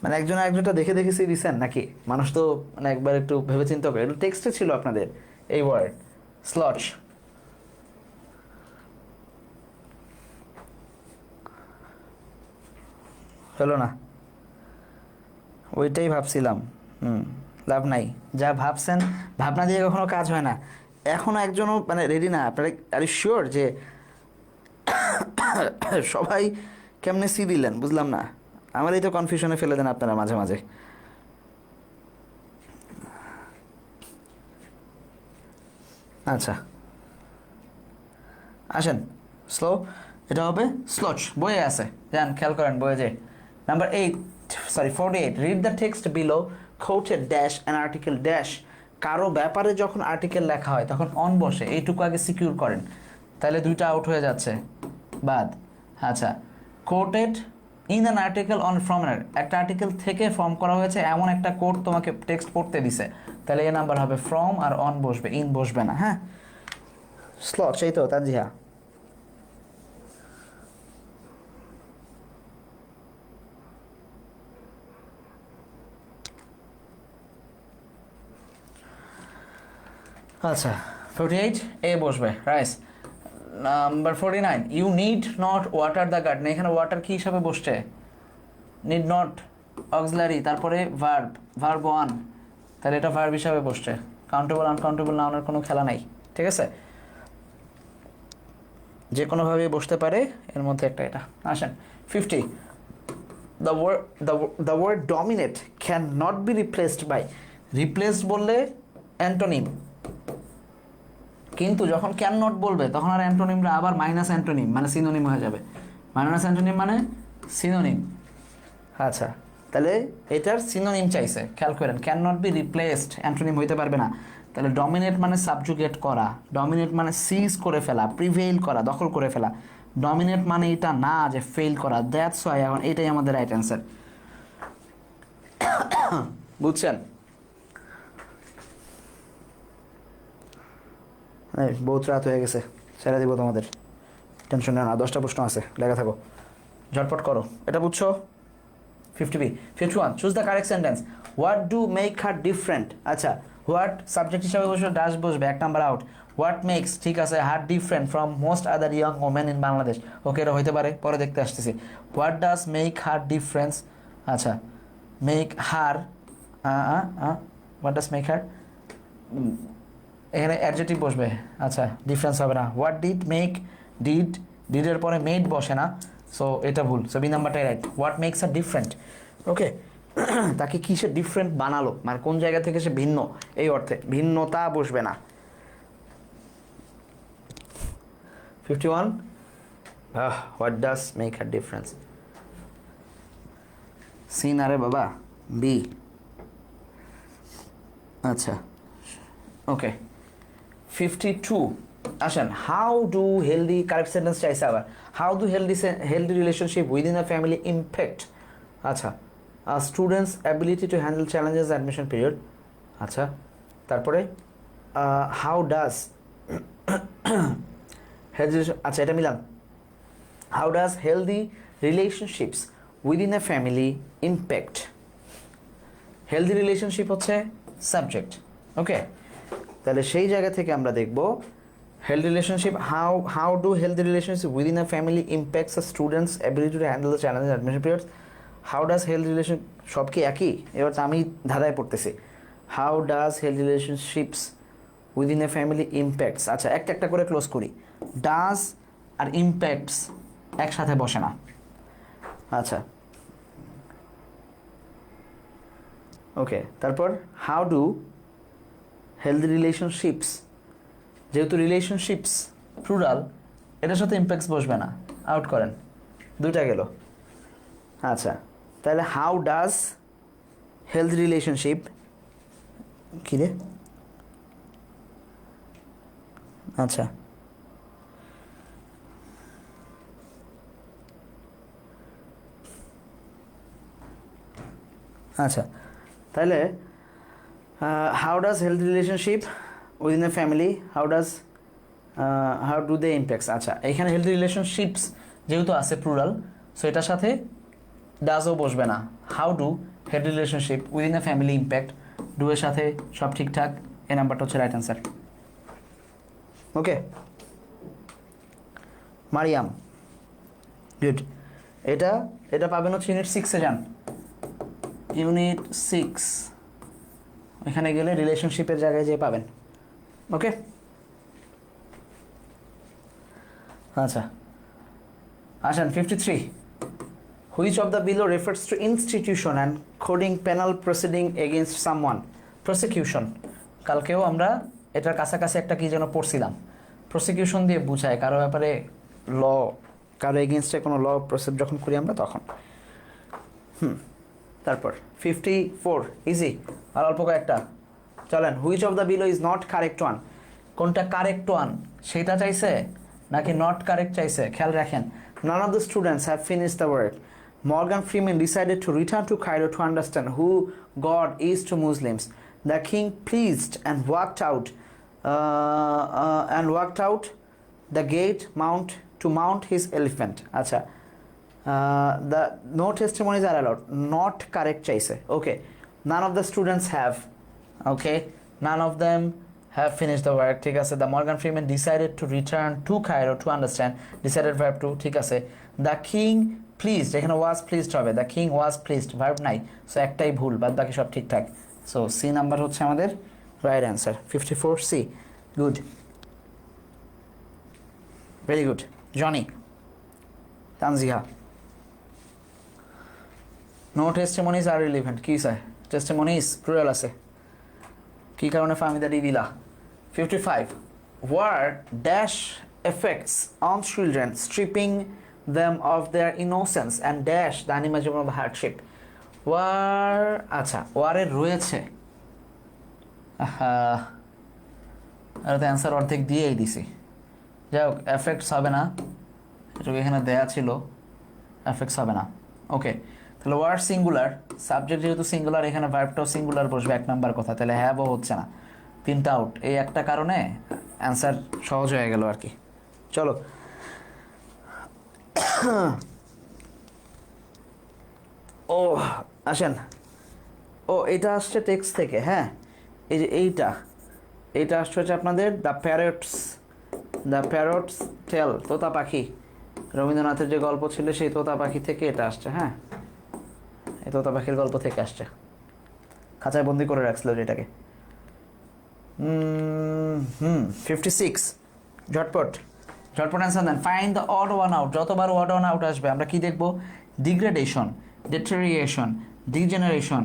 মানে একজন আরেকজনটা দেখে দেখে সি দিচ্ছেন নাকি? মানুষ তো মানে একবার একটু ভেবে চিন্তা করে, এটা টেক্সটে ছিল আপনাদের এই ওয়ার্ড স্লচ। হলো না, ওইটাই ভাবছিলাম। লাভ নাই, যা ভাবছেন ভাবনা দিয়ে কখনো কাজ হয় না। এখনো একজনও মানে রেডি না। আপনারা আর শিওর যে সবাই কেমনে সি দিলেন বুঝলাম না। আমারই তো কনফিউশনে ফেলে দেন আপনারা মাঝে মাঝে। আচ্ছা আসেন স্লো, এটা হবে স্লোচ, বইয়ে আছে, যান খেয়াল করেন বইয়ে যে number 48 read the text below quoted dash an article dash. কারো ব্যাপারে যখন আর্টিকেল লেখা হয় তখন অন বসে, এইটুকু আগে সিকিউর করেন, তাহলে দুইটা আউট হয়ে যাচ্ছে, বাদ। আচ্ছা, quoted in an article on from, একটা আর্টিকেল থেকে ফর্ম করা হয়েছে এমন একটা কোড তোমাকে টেক্সট পড়তে দিছে, তাহলে এ নাম্বার হবে ফ্রম, আর অন বসবে, ইন বসবে না। হ্যাঁ স্লট সেই তো তানজিহা। আচ্ছা 48 এ বসবে, rice. Number 49 you need not water the garden, এখানে ওয়াটার কি হিসাবে বসছে? নিড নট অক্সিলারি, তারপরে ভার্ব, ভার্ব ওয়ান, তাহলে এটা ভার্ব হিসাবে বসছে। কাউন্টেবল আনকাউন্টেবল নাউনের কোনো খেলা নাই, ঠিক আছে? যে কোনোভাবে বসতে পারে, এর মধ্যে একটা এটা। আসেন 50 the word dominate can not be replaced by, replaced বললে অ্যান্টোনিম, কিন্তু যখন ক্যান নট বলবে তখন আর অ্যান্টোনিমরা আবার মাইনাস অ্যান্টোনিম মানে সিনোনিম হয়ে যাবে। মাইনাস অ্যান্টোনিম মানে সিনোনিম। আচ্ছা, তাহলে এটার সিনোনিম চাইছে, খেয়াল করেন। Can not be replaced antonym হইতে পারবে না, তাহলে ডমিনেট মানে সাবজুগেট করা, ডমিনেট মানে সিজ করে ফেলা, প্রিভেইল করা, দখল করে ফেলা। ডমিনেট মানে এটা না যে ফেল করা, দ্যাটস ওয়াই এখন এটাই আমাদের রাইট অ্যান্সার। বুঝছেন? বহুত রাত হয়ে গেছে, ছেড়ে দিব তোমাদের, টেনশন নেই না। 10টা প্রশ্ন আছে, লেখা থাকো, ঝটপট করো। এটা বুঝছো? 50B 51 choose the correct sentence. What do make her different. আচ্ছা, হোয়াট সাবজেক্ট হিসাবে বসবে, ডাস বসবে, 1 নাম্বার আউট। হোয়াট মেক্স, ঠিক আছে, her different from most other young women in Bangladesh, okay এটা হইতে পারে, পরে দেখতে আসতেছি। What does make her difference, আচ্ছা make her, what does make her, এখানে অ্যাডজেক্টিভ বসবে, আচ্ছা ডিফারেন্স হবে না। হোয়াট ডিড মেক, ডিডের পরে মেড বসে না, সো এটা ভুল, সো বি নাম্বারটাই right. What makes are different, okay. তাকে কিসে ডিফারেন্ট বানালো, মানে কোন জায়গা থেকে সে ভিন্ন, এই অর্থে ভিন্নতা বসবে না। 51 what does make are difference, C না রে বাবা, বি। আচ্ছা ওকে 52 আসেন। How do healthy, correct sentence চাইছে আবার। How do healthy relationship within a family impact, আচ্ছা students ability to handle challenges admission period, আচ্ছা তারপরে হাউ ডাজ হেলদি, আচ্ছা এটা মিলাম। How does healthy relationships within a family impact, healthy relationship হচ্ছে subject, okay. তাহলে সেই জায়গা থেকে আমরা দেখব healthy relationship, how do healthy relationship within a family impacts a students ability to handle the challenge admission periods. How does healthy relation, সব কি একই? এবার আমি ধাঁধায় পড়তেছি। How does healthy relationships within a family impacts, আচ্ছা একটা একটা করে ক্লোজ করি। ডাজ আর ইম্প্যাক্টস একসাথে বসে না, আচ্ছা ওকে। তারপর হাউ ডু হেলদি রিলেশনশিপস, যেহেতু রিলেশনশিপস প্লুরাল, এটার সাথে ইম্প্যাক্টস বসবে না, আউট করেন, দুইটা গেল। আচ্ছা তাহলে হাউ ডাজ হেলদি রিলেশনশিপ, কী রে, আচ্ছা আচ্ছা তাহলে how does healthy relationship within a family, how do they impacts, আচ্ছা এখানে হেলদি রিলেশনশিপস যেহেতু আছে প্লুরাল, সো এটার সাথে ডাজও বসবে না। How do healthy relationship within a family impact, do এর সাথে সব ঠিকঠাক, এ নাম্বারটা হচ্ছে রাইট অ্যান্সার, ওকে। মারিয়াম, গুড। এটা এটা পাবেন হচ্ছে ইউনিট 6-এ যান, ইউনিট 6 এখানে গেলে রিলেশনশিপের জায়গায় যেয়ে পাবেন। ওকে, আচ্ছা আসেন 53, which of the below refers to institution and coding penal proceeding against someone. Prosecution, কালকেও আমরা এটার কাছাকাছি একটা কি যেন পড়ছিলাম, প্রসিকিউশন দিয়ে বুঝায় কারো ব্যাপারে ল, কারো এগেনস্টে কোনো ল প্রসেস যখন করি আমরা তখন। তারপর 54, ইজি আর অল্প কয়েকটা, চলেন। Which of the below is not correct one, কোনটা কারেক্ট ওয়ান সেটা চাইছে নাকি নট কারেক্ট চাইছে, খেয়াল রাখেন। None of the students have finished the work. Morgan Freeman decided to return to Cairo to understand who God is to Muslims. The king pleased and walked out the gate to mount his elephant. আচ্ছা, the no testimonies are allowed. Not correct chaise. Okay, none of the students have. Okay, none of them have finished the work. ঠিক আছে, the Morgan Freeman decided to return to Cairo to understand. Decided verb 2. ঠিক আছে, the king pleased, এখানে was pleased হবে, the king was pleased, verb নাই, so একটাই ভুল, বাদ বাকি সব ঠিকঠাক। সো সি নাম্বার হচ্ছে আমাদের right answer, 54 C. Good, very good. Jony, Tanjiha, no testimonies are relevant, কি স্যার টেস্টিমনিজ প্লুরাল আছে, কি কারণে ফাহমিদা ডি দিলা? 55, war dash effects on children stripping them of their innocence and dash the unimaginable hardship. War, আচ্ছা ওয়ারের রয়েছে, আর তো অ্যান্সার অর্ধেক দিয়েই দিছি, যাই হোক এফেক্টস হবে না, এটুকু এখানে দেয়া ছিল, এফেক্টস হবে না। ওকে, তাহলে ওয়ার্ড সিঙ্গুলার, সাবজেক্ট যেহেতু সিঙ্গুলার এখানে ভার্বটাও সিঙ্গুলার বসবে, এক নাম্বার কথা, তাহলে হ্যাভও হচ্ছে না, 3টা আউট, এই একটা কারণে অ্যান্সার সহজ হয়ে গেল আর কি। চলো ও আসেন, ও এটা আসছে টেক্সট থেকে, হ্যাঁ এই যে এইটা আসছে হচ্ছে আপনাদের দ্য প্যারটস টেল, তোতা পাখি, রবীন্দ্রনাথের যে গল্প ছিল সেই তোতা পাখি থেকে এটা আসছে। হ্যাঁ, এই তোতা পাখির গল্প থেকে আসছে, খাঁচায় বন্দি করে রাখছিল যেটাকে। 56, ঝটপট অ্যান্সার দেন। Find the odd one out, যতবার অড ওয়ান আউট আসবে আমরা কি দেখব? Degradation, deterioration, degeneration,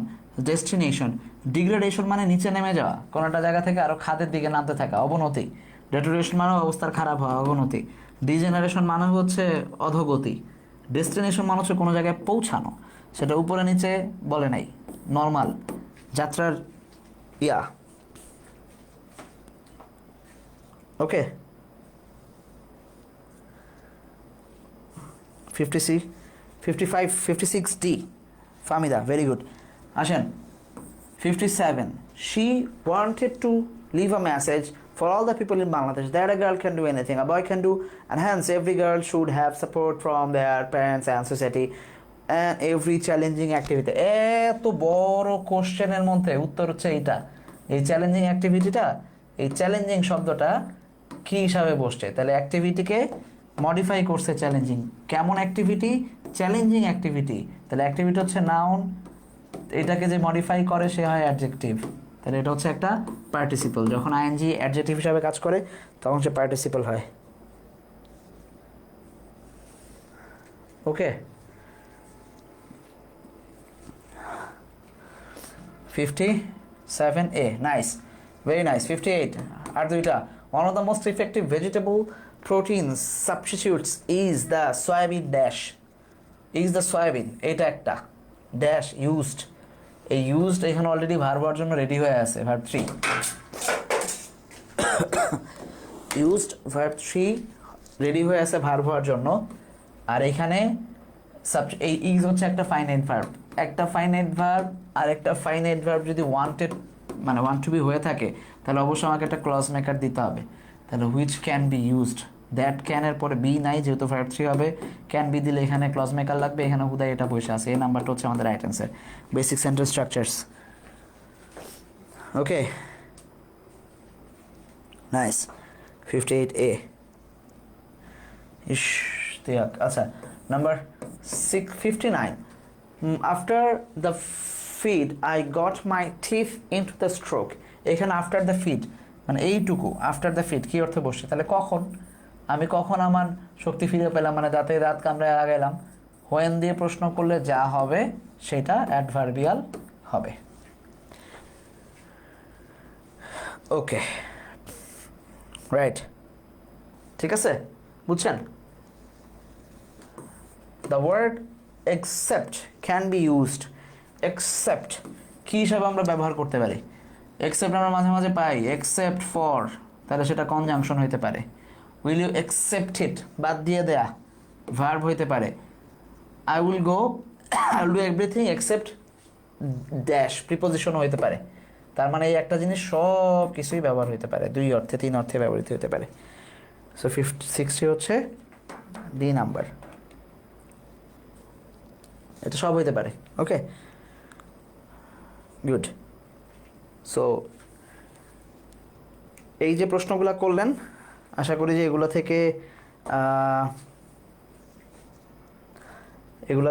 destination. Degradation মানে নিচে নেমে যাওয়া, কোনোটা জায়গা থেকে আরও খাদের দিকে নামতে থাকা, অবনতি। ডেটেরিয়েশন মানে অবস্থার খারাপ হওয়া, অবনতি। ডিজেনারেশন মানে হচ্ছে অধোগতি। ডেস্টিনেশন মানে হচ্ছে কোনো জায়গায় পৌঁছানো, সেটা উপরে নিচে বলে নাই, নর্মাল যাত্রার ইয়া। ওকে, 56 ডি, ফাহমিদা ভেরি গুড। আসেন 57, she wanted to leave a message for all the people in Bangladesh that a girl can do anything a boy can do, and hence every girl should have support from their parents and society and every challenging activity. এত বড় কোশ্চেনের মধ্যে উত্তর হচ্ছে এইটা, এই challenging অ্যাক্টিভিটিটা, এই challenging শব্দটা কি হিসাবে বসছে? তাহলে অ্যাক্টিভিটিকে মডিফাই করছে চ্যালেঞ্জিং। কেমন অ্যাক্টিভিটি? Challenging activity. তাহলে অ্যাক্টিভিটি হচ্ছে নাউন, এটাকে যে মডিফাই করে সে হয় অ্যাডজেক্টিভ, তাহলে এটা হচ্ছে একটা পার্টিসিপল। যখন আইএনজি অ্যাডজেক্টিভ হিসাবে কাজ করে তখন সে পার্টিসিপল হয়। ওকে, 57A, নাইস, ভেরি নাইস। 58, আর দুইটা। One of the most effective vegetable protein substitutes is the soybean dash. Is the soybean, এটা একটা ড্যাশ ইউজড, এই ইউজড এখানে অলরেডি ভার্ব হওয়ার জন্য রেডি হয়ে আছে, ভার্ব 3 ইউজড, ভার্ব 3 রেডি হয়ে আছে ভার্ব হওয়ার জন্য। আর এখানে এই ইজ হচ্ছে একটা ফাইনাইট ভার্ব, একটা ফাইনাইট ভার্ব আর একটা ফাইনাইট ভার্ব যদি ওয়ান্টেড মানে ওয়ান্ট টু বি হয়ে থাকে তাহলে অবশ্যই আমাকে একটা ক্লজ মেকার দিতে হবে। তাহলে which can be used, that ক্যানের পরে বি নাই যেহেতু ভার্ব 3 হবে, ক্যান বি দিলে এখানে ক্লজ মেকার লাগবে, এখানে হুদাই এটা বসে আছে, এই নাম্বারটা হচ্ছে আমাদের right answer. Basic sentence structures. Okay, nice. 58A, Ishtiaq. আচ্ছা, number 59. After the feed I got my teeth into the stroke. এখানে আফটার দ্য ফিড মানে এইটুকু আফটার দ্য ফিড কী অর্থে বসছে, তাহলে কখন আমি কখন আমার শক্তি ফিরে পেলাম, মানে দাঁতে দাঁত কামড়ে লাগাইলাম। হোয়েন দিয়ে প্রশ্ন করলে যা হবে সেটা অ্যাডভার্বিয়াল হবে। ওকে, রাইট, ঠিক আছে, বুঝছেন? The word except can be used. except কি হিসাবে আমরা ব্যবহার করতে পারি? except আমরা মাঝে মাঝে পাই except for, তাহলে সেটা কনজাংশন হইতে পারে। will you accept it, বাদ দিয়ে দেয়া, ভার্ব হইতে পারে। I will go I will do everything except dash, preposition হইতে পারে। তার মানে এই একটা জিনিস সব কিছুই ব্যবহার হইতে পারে, 2 অর্থে 3 অর্থে ব্যবহৃত হতে পারে। সো 60 হচ্ছে ডি নাম্বার, এটা সব হইতে পারে। ওকে, গুড। সো এই যে প্রশ্নগুলো করলেন, আশা করি যে এগুলো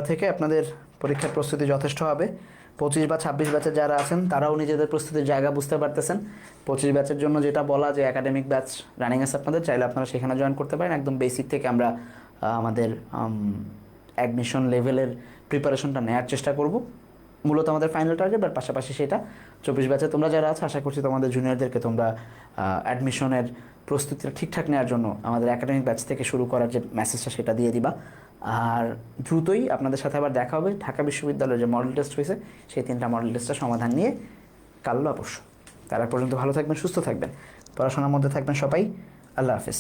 থেকে আপনাদের পরীক্ষার প্রস্তুতি যথেষ্ট হবে। 25 বা 26 ব্যাচের যারা আছেন তারাও নিজেদের প্রস্তুতির জায়গা বুঝতে পারতেছেন। 25 ব্যাচের জন্য যেটা বলা যে একাডেমিক ব্যাচ রানিং আছে আপনাদের, চাইলে আপনারা সেখানে জয়েন করতে পারেন। একদম বেসিক থেকে আমরা আমাদের অ্যাডমিশন লেভেলের প্রিপারেশনটা নেওয়ার চেষ্টা করব। মূলত আমাদের ফাইনাল টার্গেট, বাট পাশাপাশি সেটা 24 ব্যাচে তোমরা যারা আছে আশা করছি তোমাদের জুনিয়রদেরকে তোমরা অ্যাডমিশনের প্রস্তুতিটা ঠিকঠাক নেওয়ার জন্য আমাদের একাডেমিক ব্যাচ থেকে শুরু করার যে মেসেজটা সেটা দিয়ে দিবা। আর দ্রুতই আপনাদের সাথে আবার দেখা হবে ঢাকা বিশ্ববিদ্যালয়ের যে মডেল টেস্ট হয়েছে সেই 3টা মডেল টেস্টের সমাধান নিয়ে কাল অবশ্য। তারা পর্যন্ত ভালো থাকবেন, সুস্থ থাকবেন, পড়াশোনার মধ্যে থাকবেন সবাই। আল্লাহ হাফেজ।